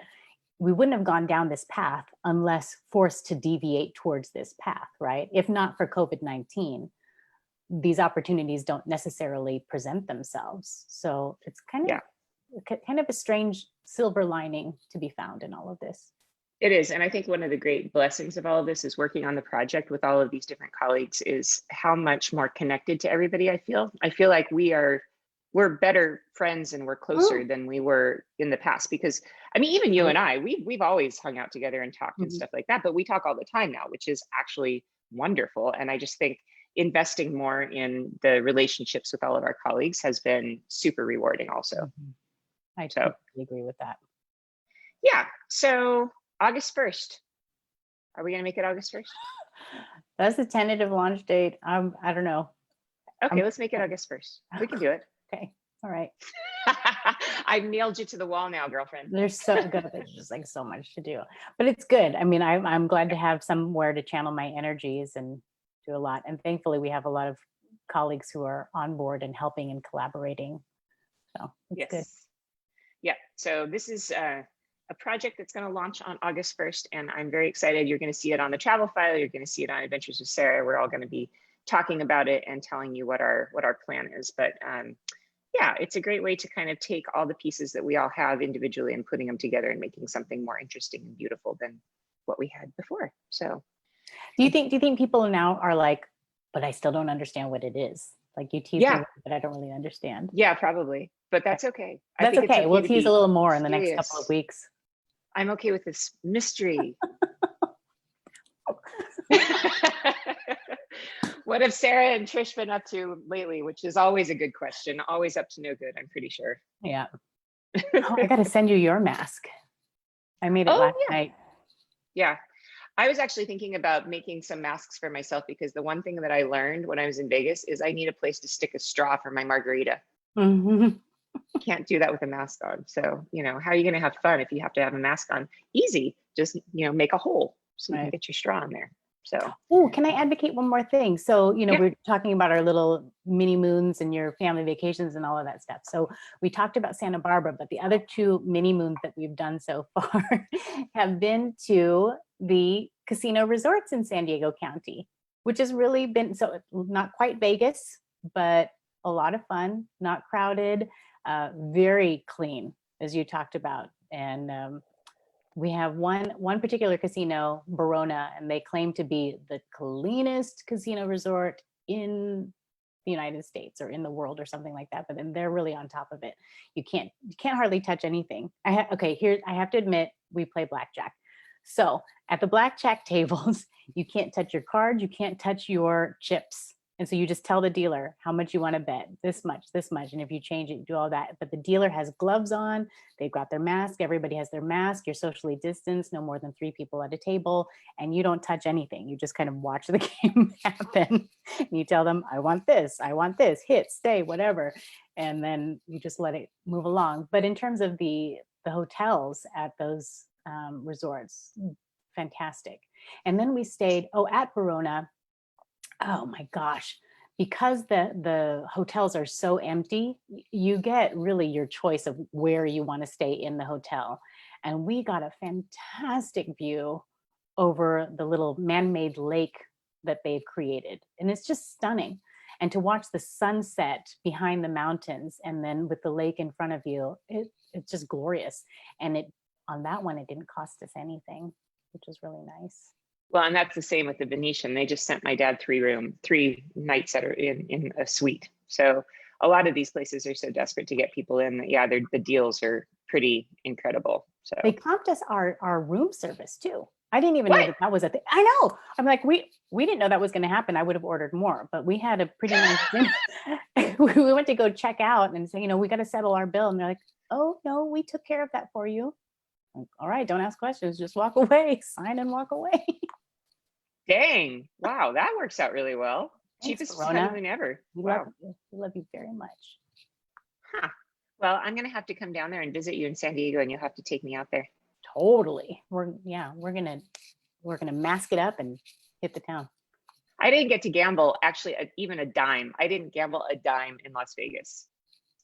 we wouldn't have gone down this path unless forced to deviate towards this path, right? If not for COVID-19, these opportunities don't necessarily present themselves. So it's kind of a strange silver lining to be found in all of this. It is. And I think one of the great blessings of all of this is working on the project with all of these different colleagues is how much more connected to everybody I feel. I feel like we're better friends and we're closer Mm. than we were in the past, because I mean, even you and I, we've always hung out together and talked and stuff like that, but we talk all the time now, which is actually wonderful. And I just think investing more in the relationships with all of our colleagues has been super rewarding also. I So totally agree with that. yeah, so August 1st. Are we gonna make it August 1st? That's the tentative launch date. I don't know. Okay, let's make it August 1st. We can do it. Okay. All right. I've nailed you to the wall now, girlfriend. There's so good. There's just like so much to do, but it's good. I mean, I'm glad to have somewhere to channel my energies and do a lot. And thankfully, we have a lot of colleagues who are on board and helping and collaborating. So it's good. Yes. Yeah. So this is a project that's going to launch on August 1st, and I'm very excited. You're going to see it on the Travelphile. You're going to see it on Adventures with Sarah. We're all going to be talking about it and telling you what our plan is. But yeah, it's a great way to kind of take all the pieces that we all have individually and putting them together and making something more interesting and beautiful than what we had before. So do you think people now are like, but I still don't understand what it is? Like, you tease me, but I don't really understand. Yeah, probably, but that's okay. That's okay. We'll tease a little more in the next serious. couple of weeks. I'm okay with this mystery. What have Sarah and Trish been up to lately? Which is always a good question. Always up to no good, I'm pretty sure. Yeah. Oh, I got to send you your mask. I made it last night. Yeah. I was actually thinking about making some masks for myself, because the one thing that I learned when I was in Vegas is I need a place to stick a straw for my margarita. Can't do that with a mask on. So, you know, how are you going to have fun if you have to have a mask on? Easy. Just, you know, make a hole so you can get your straw in there. So, oh, can I advocate one more thing? So, you know, we're talking about our little Minimoons and your family vacations and all of that stuff. So we talked about Santa Barbara, but the other 2 Minimoons that we've done so far have been to the casino resorts in San Diego County, which has really been, so not quite Vegas, but a lot of fun, not crowded, very clean, as you talked about. And we have one particular casino, Verona, and they claim to be the cleanest casino resort in the United States or in the world or something like that. But then they're really on top of it. You can't hardly touch anything. Okay, here I have to admit, we play blackjack. So at the blackjack tables, you can't touch your cards, you can't touch your chips. And so you just tell the dealer how much you want to bet, this much. And if you change it, you do all that. But the dealer has gloves on, they've got their mask, everybody has their mask, you're socially distanced, no more than 3 people at a table, and you don't touch anything. You just kind of watch the game happen. And you tell them, I want this, hit, stay, whatever. And then you just let it move along. But in terms of the hotels at those resorts, fantastic. And then we stayed, at Verona. Oh my gosh, because the hotels are so empty, you get really your choice of where you want to stay in the hotel. And we got a fantastic view over the little man-made lake that they've created. And it's just stunning. And to watch the sunset behind the mountains and then with the lake in front of you, it's just glorious. And on that one, it didn't cost us anything, which was really nice. Well, and that's the same with the Venetian. They just sent my dad 3 nights that are in a suite. So a lot of these places are so desperate to get people in that, yeah, the deals are pretty incredible. So they comped us our room service too. I didn't even know that was a thing. I know. I'm like, we didn't know that was going to happen. I would have ordered more, but we had a pretty nice dinner. We went to go check out and say, you know, we got to settle our bill. And they're like, oh no, we took care of that for you. Like, all right, don't ask questions, just walk away, sign and walk away. Dang, wow, that works out really well. Thanks, Cheapest Verona. honeymoon ever. Wow. We love you very much. Huh. Well, I'm gonna have to come down there and visit you in San Diego, and you'll have to take me out there. Totally. We're gonna mask it up and hit the town. I didn't get to gamble actually even a dime. I didn't gamble a dime in Las Vegas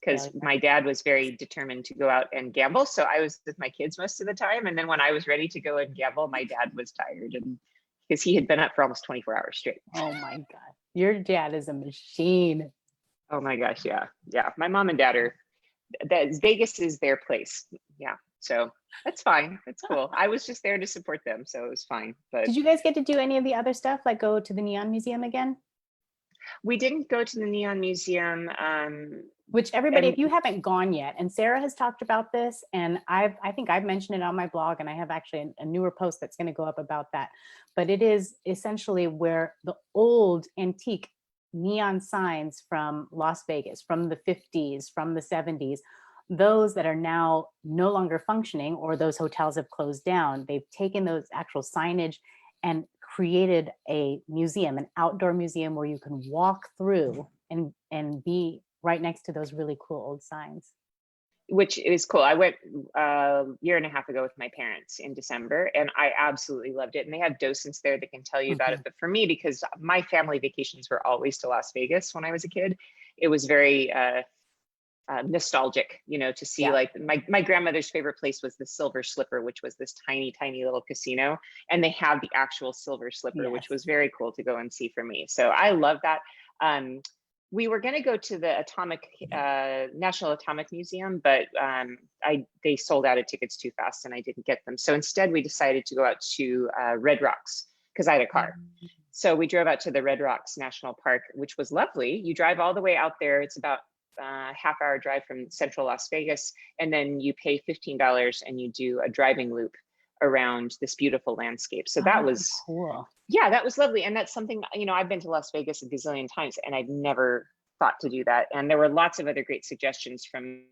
because my dad was very determined to go out and gamble. So I was with my kids most of the time. And then when I was ready to go and gamble, my dad was tired, and because he had been up for almost 24 hours straight. Oh my God. Your dad is a machine. Oh my gosh. Yeah. Yeah. My mom and dad Vegas is their place. Yeah. So that's fine. That's cool. I was just there to support them, so it was fine. But Did you guys get to do any of the other stuff, like go to the Neon Museum again? we didn't go to the Neon Museum. Which everybody, and- if you haven't gone yet, and Sarah has talked about this, and I think I've mentioned it on my blog, and I have actually a newer post that's going to go up about that. But it is essentially where the old antique neon signs from Las Vegas, from the 50s, from the 70s, those that are now no longer functioning, or those hotels have closed down, they've taken those actual signage and created a museum, an outdoor museum where you can walk through and be right next to those really cool old signs. which is cool. I went a year and a half ago with my parents in December, and I absolutely loved it. And they have docents there that can tell you about it. But for me, because my family vacations were always to Las Vegas when I was a kid, it was very nostalgic, you know, to see like my grandmother's favorite place was the Silver Slipper, which was this tiny, tiny little casino. And they have the actual Silver Slipper, which was very cool to go and see for me. So I love that. We were going to go to the National Atomic Museum, but they sold out of tickets too fast and I didn't get them. So instead we decided to go out to Red Rocks because I had a car. So we drove out to the Red Rocks National Park, which was lovely. You drive all the way out there. It's about a half-hour drive from central Las Vegas. And then you pay $15 and you do a driving loop around this beautiful landscape. So that was cool. Yeah, that was lovely. And that's something, you know, I've been to Las Vegas a gazillion times and I'd never thought to do that. And there were lots of other great suggestions from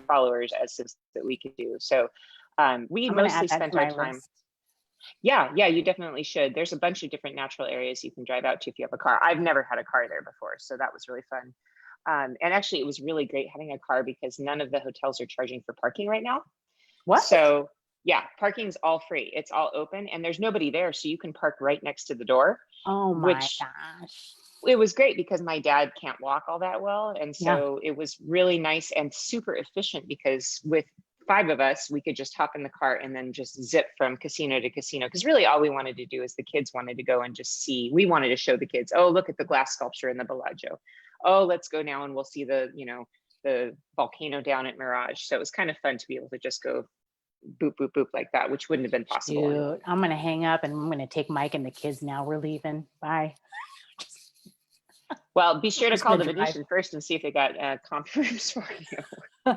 followers as to that we could do. So we mostly spent our time. Yeah, you definitely should. There's a bunch of different natural areas you can drive out to if you have a car. I've never had a car there before, so that was really fun. And actually, it was really great having a car because none of the hotels are charging for parking right now. What? So yeah, parking's all free. It's all open and there's nobody there. So you can park right next to the door. Oh my gosh. It was great because my dad can't walk all that well. And so it was really nice and super efficient because with 5 of us, we could just hop in the car and then just zip from casino to casino. Because really all we wanted to do is the kids wanted to go and just see. We wanted to show the kids, oh, look at the glass sculpture in the Bellagio. Oh, let's go now and we'll see the, you know, the volcano down at Mirage. So it was kind of fun to be able to just go boop, boop, boop like that, which wouldn't have been possible. Dude, I'm going to hang up and I'm going to take Mike and the kids now. We're leaving. Bye. Well, be sure to call the Venetian first and see if they got comp rooms for you.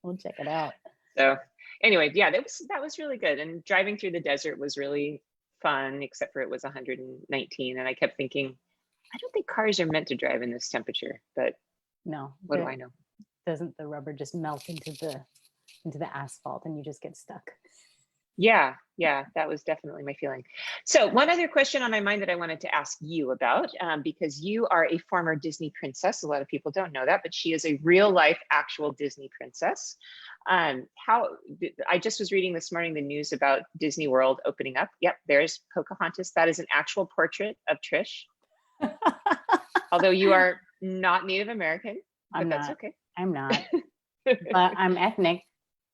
We'll check it out. So anyway, yeah, that was really good. And driving through the desert was really fun, except for it was 119. And I kept thinking, I don't think cars are meant to drive in this temperature, but no, what do I know? Doesn't the rubber just melt into the asphalt and you just get stuck? Yeah, that was definitely my feeling. So one other question on my mind that I wanted to ask you about, because you are a former Disney princess. A lot of people don't know that, but she is a real life, actual Disney princess. I just was reading this morning the news about Disney World opening up. Yep, there's Pocahontas. That is an actual portrait of Trish. Although you are not Native American, but that's okay. I'm not, but I'm ethnic.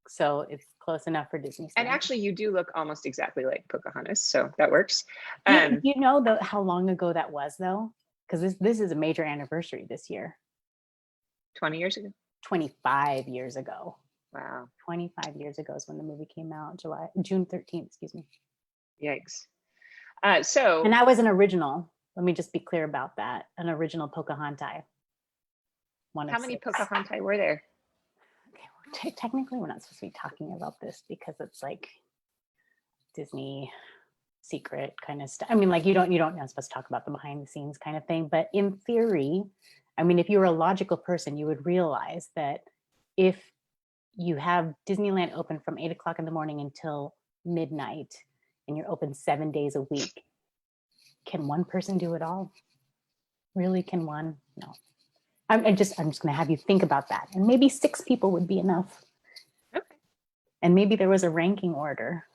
So it's close enough for Disney. And actually you do look almost exactly like Pocahontas, so that works. You know how long ago that was though? Because this is a major anniversary this year. 20 years ago? 25 years ago. Wow. 25 years ago is when the movie came out, June 13th, excuse me. Yikes. And I was an original. Let me just be clear about that. An original Pocahontas. How many Pocahontas were there? Technically we're not supposed to be talking about this because it's like Disney secret kind of stuff. I mean, like you're not supposed to talk about the behind the scenes kind of thing, but in theory, I mean, if you were a logical person, you would realize that if you have Disneyland open from 8 o'clock in the morning until midnight and you're open 7 days a week, can one person do it all? Really, can one? No. I'm just going to have you think about that. And maybe 6 people would be enough. Okay. And maybe there was a ranking order.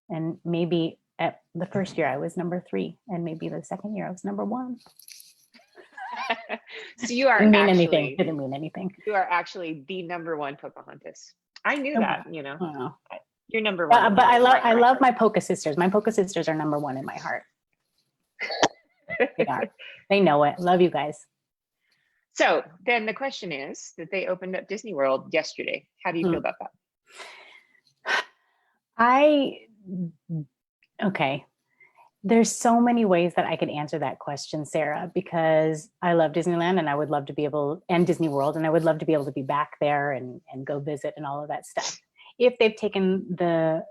And maybe at the first year I was number 3. And maybe the second year I was number 1. So you are didn't mean anything. You are actually the number 1 Pocahontas. I knew that, you know. Oh. You're number 1. But I love my Poca sisters. My Poca sisters are number 1 in my heart. They are. They know it. Love you guys. So then the question is that they opened up Disney World yesterday. How do you feel about that? Okay. There's so many ways that I could answer that question, Sarah, because I love Disneyland and I would love to be able, and Disney World, and I would love to be able to be back there and go visit and all of that stuff. If they've taken their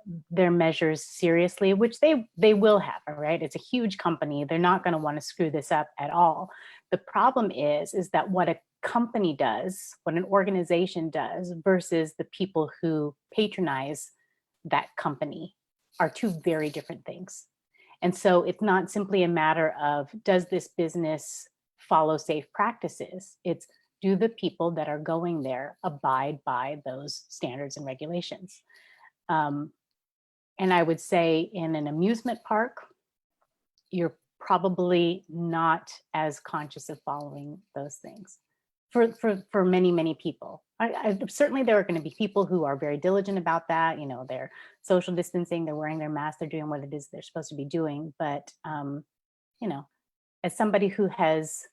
measures seriously, which they will have, right? It's a huge company. They're not going to want to screw this up at all. The problem is that what a company does, what an organization does versus the people who patronize that company are two very different things. And so it's not simply a matter of, does this business follow safe practices? It's, do the people that are going there abide by those standards and regulations? And I would say in an amusement park, you're probably not as conscious of following those things for many, many people. Certainly there are going to be people who are very diligent about that. You know, they're social distancing, they're wearing their mask, they're doing what it is they're supposed to be doing. But, you know, as somebody who has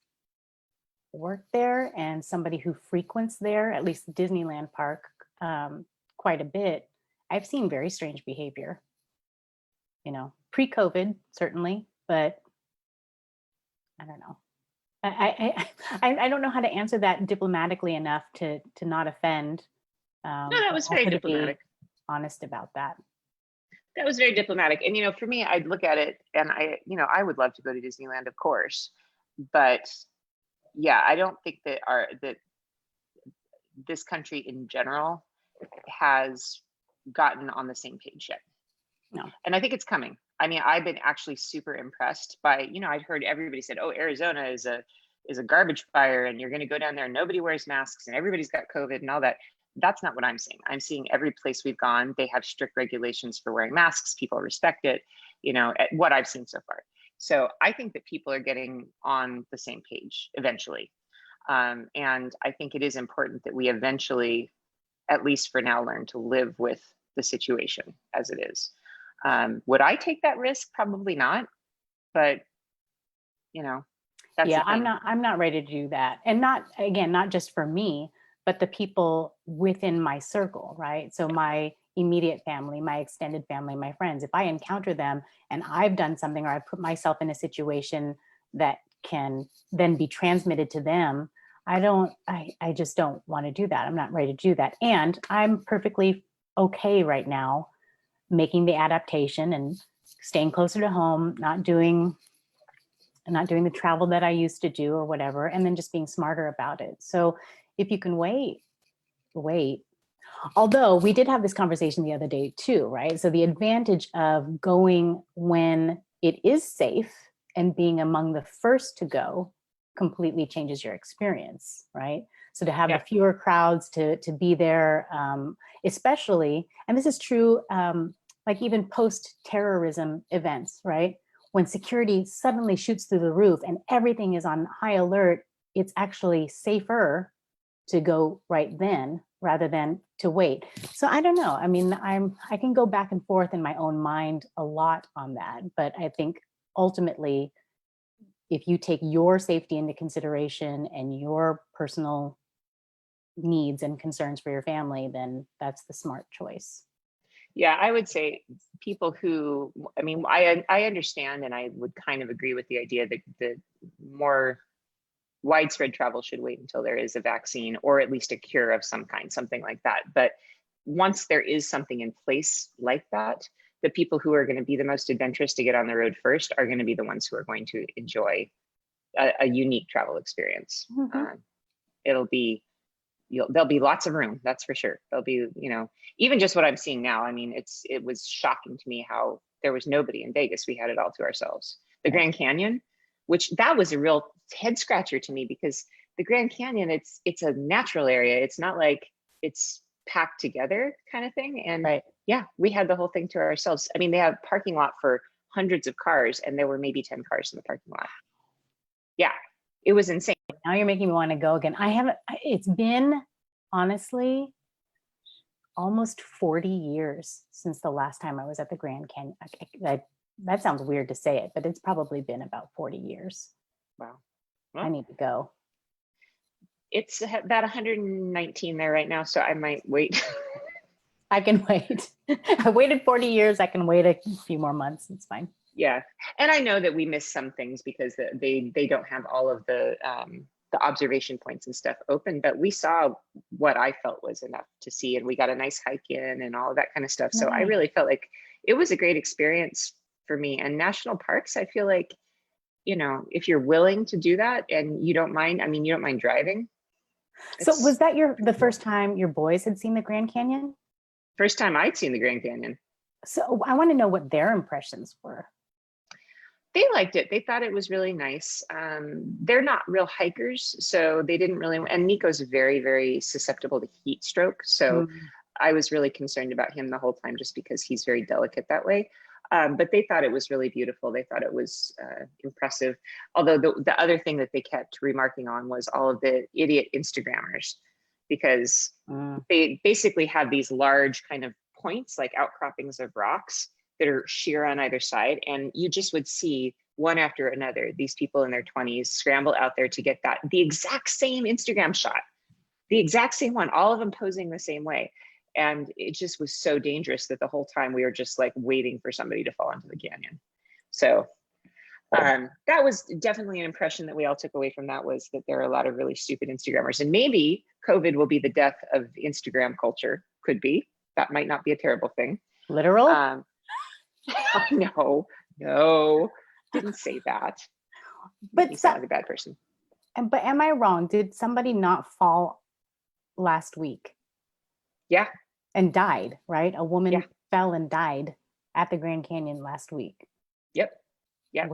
worked there and somebody who frequents there, at least the Disneyland park, quite a bit, I've seen very strange behavior, you know, pre-COVID, certainly, but I don't know. I don't know how to answer that diplomatically enough to not offend. No, that was very diplomatic. Honest about that. That was very diplomatic. And, you know, for me, I'd look at it and I would love to go to Disneyland, of course, but yeah, I don't think that this country in general has gotten on the same page yet. No. And I think it's coming. I mean, I've been actually super impressed by, you know, I'd heard everybody said, oh, Arizona is a garbage fire and you're going to go down there and nobody wears masks and everybody's got COVID and all that. That's not what I'm seeing. I'm seeing every place we've gone, they have strict regulations for wearing masks. People respect it, you know, at what I've seen so far. So I think that people are getting on the same page eventually. And I think it is important that we eventually, at least for now, learn to live with the situation as it is. Would I take that risk? Probably not, but you know, that's yeah, I'm not ready to do that. And not just for me, but the people within my circle, right? So my immediate family, my extended family, my friends, if I encounter them and I've done something or I put myself in a situation that can then be transmitted to them, I just don't want to do that. I'm not ready to do that. And I'm perfectly okay right now making the adaptation and staying closer to home, not doing the travel that I used to do or whatever, and then just being smarter about it. So if you can wait. Although we did have this conversation the other day too, right? So the advantage of going when it is safe and being among the first to go completely changes your experience, right? So to have the fewer crowds, to be there, especially, and this is true, like even post-terrorism events, right? When security suddenly shoots through the roof and everything is on high alert, it's actually safer to go right then rather than to wait. So I don't know. I mean, I can go back and forth in my own mind a lot on that, but I think ultimately, if you take your safety into consideration and your personal needs and concerns for your family, then that's the smart choice. Yeah, I would say people who, I mean, I understand and I would kind of agree with the idea that the more widespread travel should wait until there is a vaccine or at least a cure of some kind, something like that. But once there is something in place like that, the people who are going to be the most adventurous to get on the road first are going to be the ones who are going to enjoy a unique travel experience. Mm-hmm. There'll be lots of room, that's for sure. There'll be, you know, even just what I'm seeing now. I mean, it was shocking to me how there was nobody in Vegas. We had it all to ourselves. The Grand Canyon, which that was a real head scratcher to me because the Grand Canyon, it's a natural area. It's not like it's packed together kind of thing. And yeah, we had the whole thing to ourselves. I mean, they have parking lot for hundreds of cars and there were maybe 10 cars in the parking lot. Yeah, it was insane. Now you're making me want to go again. It's been honestly almost 40 years since the last time I was at the Grand Canyon. That sounds weird to say it, but it's probably been about 40 years. Wow. Well, I need to go. It's about 119 there right now, so I might wait. I can wait. I waited 40 years. I can wait a few more months. It's fine. Yeah, and I know that we miss some things because they don't have all of the observation points and stuff open, but we saw what I felt was enough to see, and we got a nice hike in and all of that kind of stuff. So I Nice. really felt like it was a great experience for me. And national parks, I feel like, you know, if you're willing to do that and you don't mind, I mean, you don't mind driving. So was It's that the pretty cool. first time your boys had seen the Grand Canyon? First time I'd seen the Grand Canyon. So I want to know what their impressions were. They liked it. They thought it was really nice. They're not real hikers, so they didn't really, and Nico's very, very susceptible to heat stroke. So Mm. I was really concerned about him the whole time just because he's very delicate that way. But they thought it was really beautiful. They thought it was impressive. Although the other thing that they kept remarking on was all of the idiot Instagrammers, because they basically have these large kind of points, like outcroppings of rocks that are sheer on either side. And you just would see one after another, these people in their 20s scramble out there to get the exact same Instagram shot, the exact same one, all of them posing the same way. And it just was so dangerous that the whole time we were just like waiting for somebody to fall into the canyon. So that was definitely an impression that we all took away from that, was that there are a lot of really stupid Instagrammers. And maybe COVID will be the death of Instagram culture. Could be. That might not be a terrible thing. Literal? No, didn't say that. But you sound like a bad person. But am I wrong? Did somebody not fall last week? Yeah. And died, right? A woman Yeah. fell and died at the Grand Canyon last week. Yep. Yeah.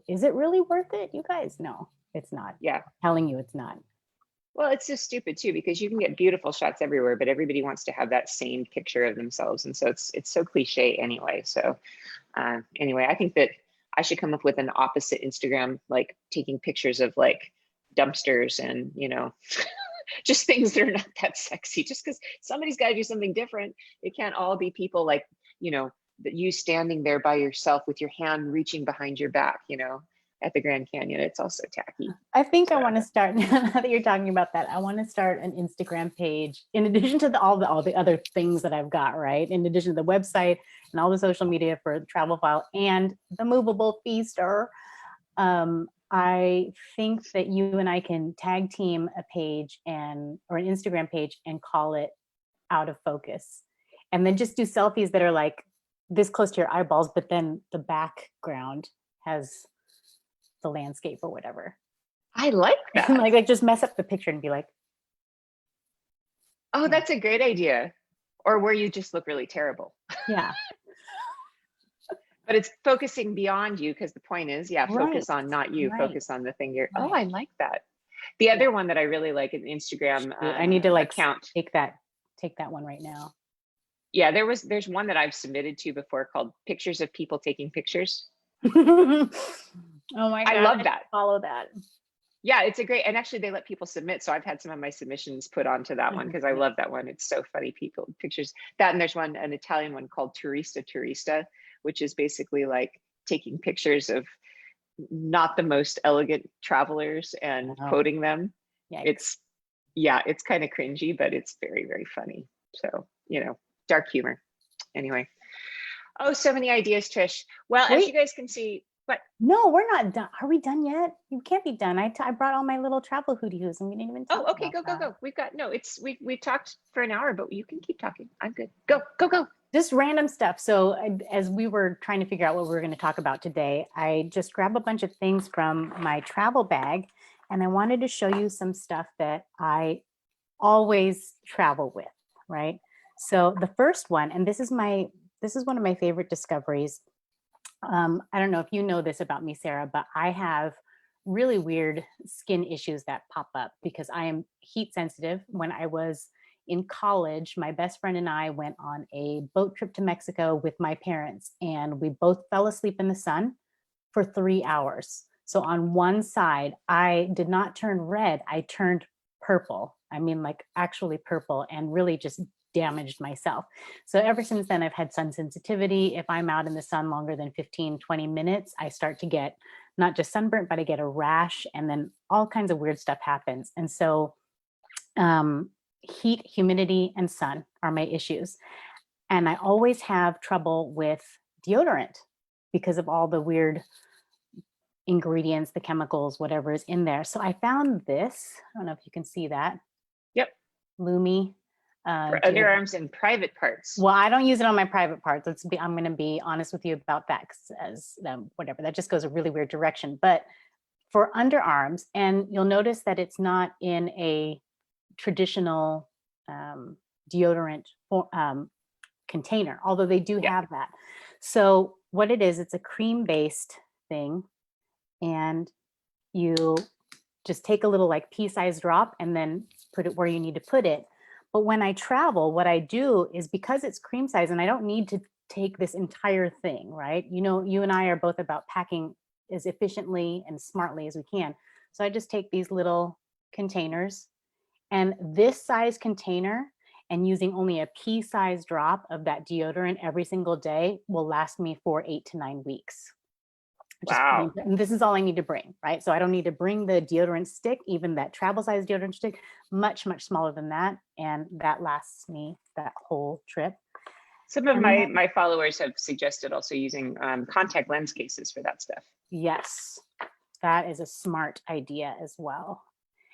Is it really worth it, you guys? No, it's not. Yeah. I'm telling you, it's not. Well, it's just stupid too, because you can get beautiful shots everywhere, but everybody wants to have that same picture of themselves. And so it's so cliche anyway. So anyway, I think that I should come up with an opposite Instagram, like taking pictures of like dumpsters and, you know, just things that are not that sexy, just because somebody's got to do something different. It can't all be people like, you know, that you standing there by yourself with your hand reaching behind your back, you know, at the Grand Canyon. It's also tacky. I think I want to start, now that you're talking about that, I want to start an Instagram page in addition to all the other things that I've got, right? In addition to the website and all the social media for Travelphile and the movable feaster. I think that you and I can tag team a page or an Instagram page and call it Out of Focus. And then just do selfies that are like this close to your eyeballs, but then the background has the landscape or whatever. I like that. like just mess up the picture and be like, oh, that's a great idea. Or where you just look really terrible. Yeah. But it's focusing beyond you, because the point is, focus on not you, focus on the thing you're, oh, I like that. The other one that I really like is Instagram. I need to like account. Take that one right now. Yeah, there's one that I've submitted to before called Pictures of People Taking Pictures. Oh my God. I love that. Follow that. Yeah, it's a great, and actually they let people submit. So I've had some of my submissions put onto that one because I love that one. It's so funny, people pictures that. And there's an Italian one called Turista, which is basically like taking pictures of not the most elegant travelers and quoting them. Yikes. It's kind of cringy, but it's very, very funny. So, you know, dark humor. Anyway. Oh, so many ideas, Trish. Well, as you guys can see, but no, we're not done. Are we done yet? You can't be done. I brought all my little travel hooties and we didn't even talk. Oh, okay, go. We've got we've talked for an hour, but you can keep talking. I'm good. Go. Just random stuff. So as we were trying to figure out what we were going to talk about today, I just grabbed a bunch of things from my travel bag and I wanted to show you some stuff that I always travel with, right? So the first one, and this is one of my favorite discoveries. I don't know if you know this about me, Sarah, but I have really weird skin issues that pop up because I am heat sensitive. When I was in college, my best friend and I went on a boat trip to Mexico with my parents, and we both fell asleep in the sun for 3 hours. So on one side, I did not turn red, I turned purple. I mean, like actually purple, and really just damaged myself. So ever since then, I've had sun sensitivity. If I'm out in the sun longer than 15, 20 minutes, I start to get not just sunburnt, but I get a rash, and then all kinds of weird stuff happens. And so heat, humidity, and sun are my issues. And I always have trouble with deodorant because of all the weird ingredients, the chemicals, whatever is in there. So I found this. I don't know if you can see that. Yep. Lumi. For deodorant. underarms and private parts. Well, I don't use it on my private parts. I'm going to be honest with you about that, as whatever, that just goes a really weird direction. But for underarms, and you'll notice that it's not in a traditional deodorant container, although they do have that. So what it is, it's a cream-based thing, and you just take a little like pea-sized drop and then put it where you need to put it. But when I travel, what I do is, because it's cream size and I don't need to take this entire thing, right? You know, you and I are both about packing as efficiently and smartly as we can. So I just take these little containers, and this size container, and using only a pea-sized drop of that deodorant every single day will last me for 8 to 9 weeks. Wow. And this is all I need to bring, right? So I don't need to bring the deodorant stick, even that travel size deodorant stick, much, much smaller than that. And that lasts me that whole trip. Some of my followers have suggested also using contact lens cases for that stuff. Yes, that is a smart idea as well.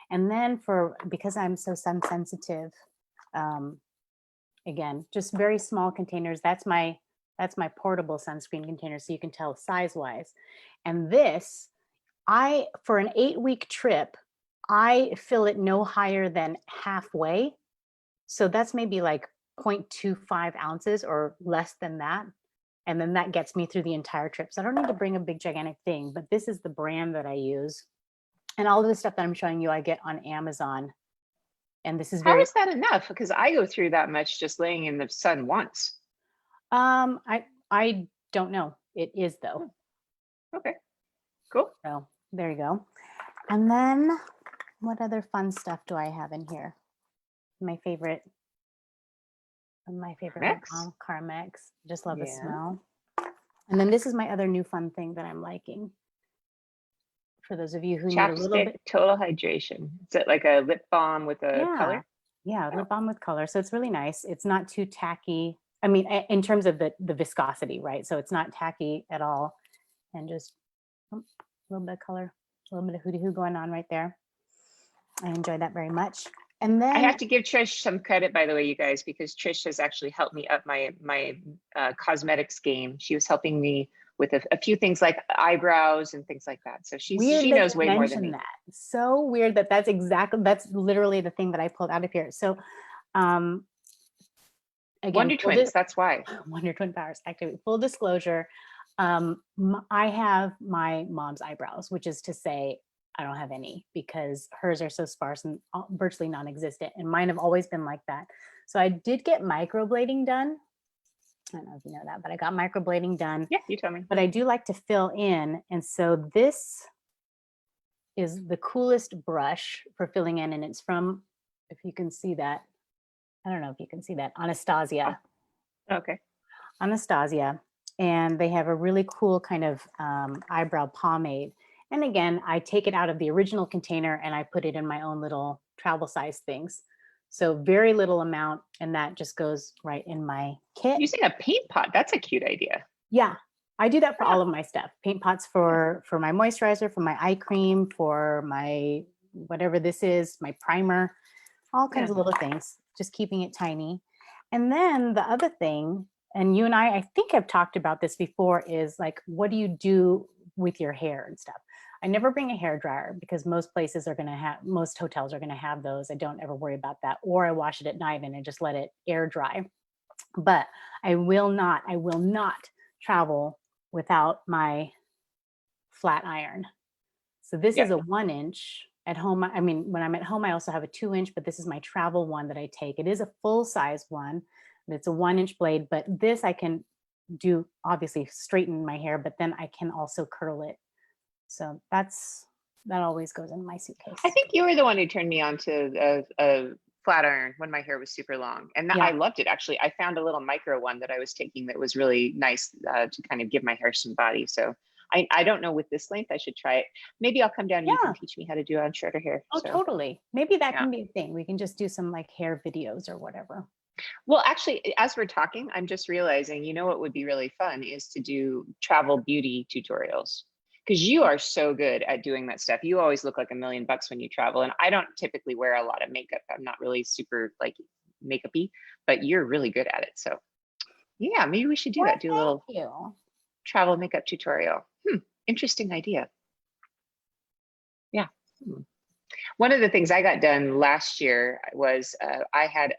And then because I'm so sun sensitive, again, just very small containers. That's my portable sunscreen container, so you can tell size wise. And this, for an 8-week trip, I fill it no higher than halfway. So that's maybe like 0.25 ounces or less than that. And then that gets me through the entire trip. So I don't need to bring a big gigantic thing, but this is the brand that I use. And all of the stuff that I'm showing you, I get on Amazon. And this is How is that enough? Because I go through that much just laying in the sun once. I don't know. It is though. Okay, cool. So there you go. And then what other fun stuff do I have in here? My favorite Carmex. Just love the smell. And then this is my other new fun thing that I'm liking. For those of you who need a little bit. Total hydration. Is it like a lip balm with a color? Yeah, lip balm with color. So it's really nice. It's not too tacky. I mean, in terms of the viscosity, right? So it's not tacky at all. And just a little bit of color, a little bit of hooty-hoo going on right there. I enjoy that very much. And then I have to give Trish some credit, by the way, you guys, because Trish has actually helped me up my cosmetics game. She was helping me with a few things like eyebrows and things like that. So she knows way more than me. That. So weird that's literally the thing that I pulled out of here. So again, Wonder Twins, that's why. Wonder Twin powers activate. Full disclosure, I have my mom's eyebrows, which is to say I don't have any, because hers are so sparse and virtually non-existent, and mine have always been like that. So I did get microblading done. I don't know if you know that, but I got microblading done. Yeah, you told me. But I do like to fill in, and so this is the coolest brush for filling in, and it's from, if you can see that, I don't know if you can see that, Anastasia. Oh, okay. Anastasia, and they have a really cool kind of eyebrow pomade. And again, I take it out of the original container and I put it in my own little travel size things. So very little amount, and that just goes right in my kit. Using a paint pot, that's a cute idea. Yeah, I do that for all of my stuff. Paint pots for my moisturizer, for my eye cream, for my whatever this is, my primer, all kinds of little things, just keeping it tiny. And then the other thing, and you and I think have talked about this before, is like, what do you do with your hair and stuff? I never bring a hair dryer because most hotels are going to have those. I don't ever worry about that. Or I wash it at night and I just let it air dry. But I will not travel without my flat iron. So this is a 1-inch. At home, I mean, when I'm at home, I also have a 2-inch, but this is my travel one that I take. It is a full size one. It's a 1-inch blade, but this I can do, obviously straighten my hair, but then I can also curl it. So that always goes in my suitcase. I think you were the one who turned me on to a flat iron when my hair was super long, and I loved it. Actually, I found a little micro one that I was taking that was really nice to kind of give my hair some body. So I don't know with this length, I should try it. Maybe I'll come down and you can Yeah. teach me how to do on shorter hair. Oh, So, totally. Maybe that yeah. can be a thing. We can just do some like hair videos or whatever. Well, actually, as we're talking, I'm just realizing, you know, what would be really fun is to do travel beauty tutorials, because you are so good at doing that stuff. You always look like $1,000,000 when you travel. And I don't typically wear a lot of makeup. I'm not really super like makeup-y, but you're really good at it. So yeah, maybe we should do Well, that. Do a little thank you. travel makeup tutorial. Interesting idea. Yeah. One of the things I got done last year was I had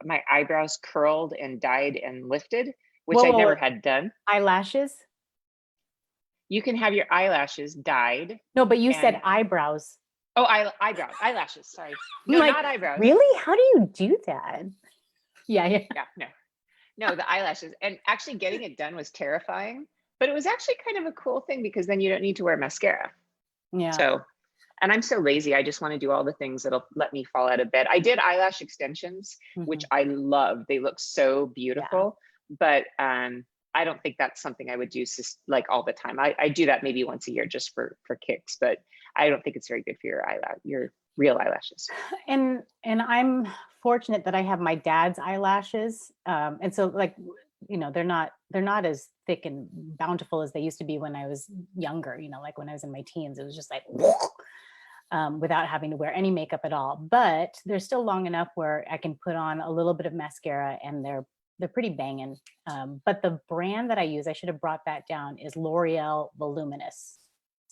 my eyebrows curled and dyed and lifted, which I never had done. Eyelashes? You can have your eyelashes dyed. No, but you said eyebrows. Oh, eyebrows, eyelashes, sorry. No, like, not eyebrows. Really? How do you do that? Yeah. No, the eyelashes. And actually getting it done was terrifying, but it was actually kind of a cool thing because then you don't need to wear mascara. Yeah. So, and I'm so lazy. I just want to do all the things that'll let me fall out of bed. I did eyelash extensions, which I love. They look so beautiful, but I don't think that's something I would do like all the time. I do that maybe once a year just for kicks, but I don't think it's very good for your real eyelashes. And I'm fortunate that I have my dad's eyelashes. And so like, you know, they're not as thick and bountiful as they used to be when I was younger, you know, like when I was in my teens, it was just like, without having to wear any makeup at all. But they're still long enough where I can put on a little bit of mascara and they're pretty banging. But the brand that I use, I should have brought that down, is L'Oreal Voluminous.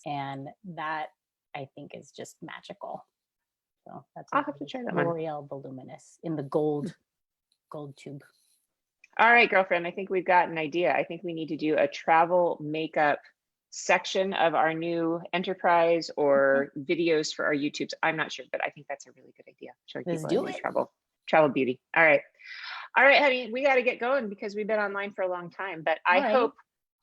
And that I think is just magical. So that's I'll have to try that one. L'Oreal Voluminous in the gold tube. All right, girlfriend, I think we've got an idea. I think we need to do a travel makeup section of our new enterprise or videos for our YouTubes. I'm not sure, but I think that's a really good idea. Showing Let's people do it. Travel beauty. All right, honey, we got to get going because we've been online for a long time, but I hope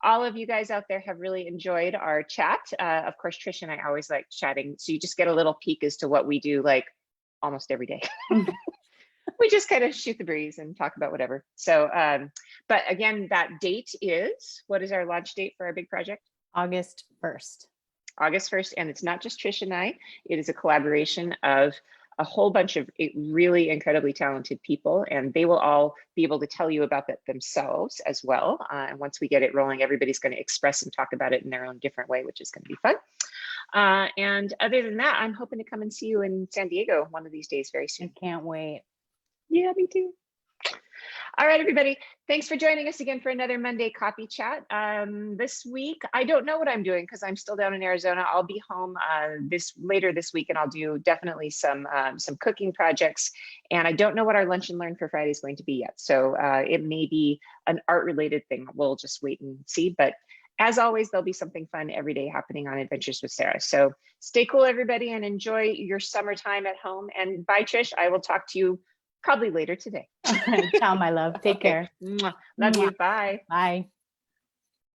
all of you guys out there have really enjoyed our chat. Of course, Trish and I always like chatting. So you just get a little peek as to what we do like almost every day. We just kind of shoot the breeze and talk about whatever. So, but again, that date is, what is our launch date for our big project? August 1st. August 1st. And it's not just Trish and I, it is a collaboration of a whole bunch of really incredibly talented people, and they will all be able to tell you about that themselves as well. And once we get it rolling, everybody's going to express and talk about it in their own different way, which is going to be fun. And other than that, I'm hoping to come and see you in San Diego one of these days very soon. I can't wait. Yeah, me too. All right, everybody. Thanks for joining us again for another Monday Coffee Chat. This week, I don't know what I'm doing because I'm still down in Arizona. I'll be home later this week, and I'll do definitely some cooking projects. And I don't know what our Lunch and Learn for Friday is going to be yet. So it may be an art-related thing. We'll just wait and see. But as always, there'll be something fun every day happening on Adventures with Sarah. So stay cool, everybody, and enjoy your summertime at home. And bye, Trish. I will talk to you probably later today. Ciao, my love. Take care. Love you. Bye. Bye.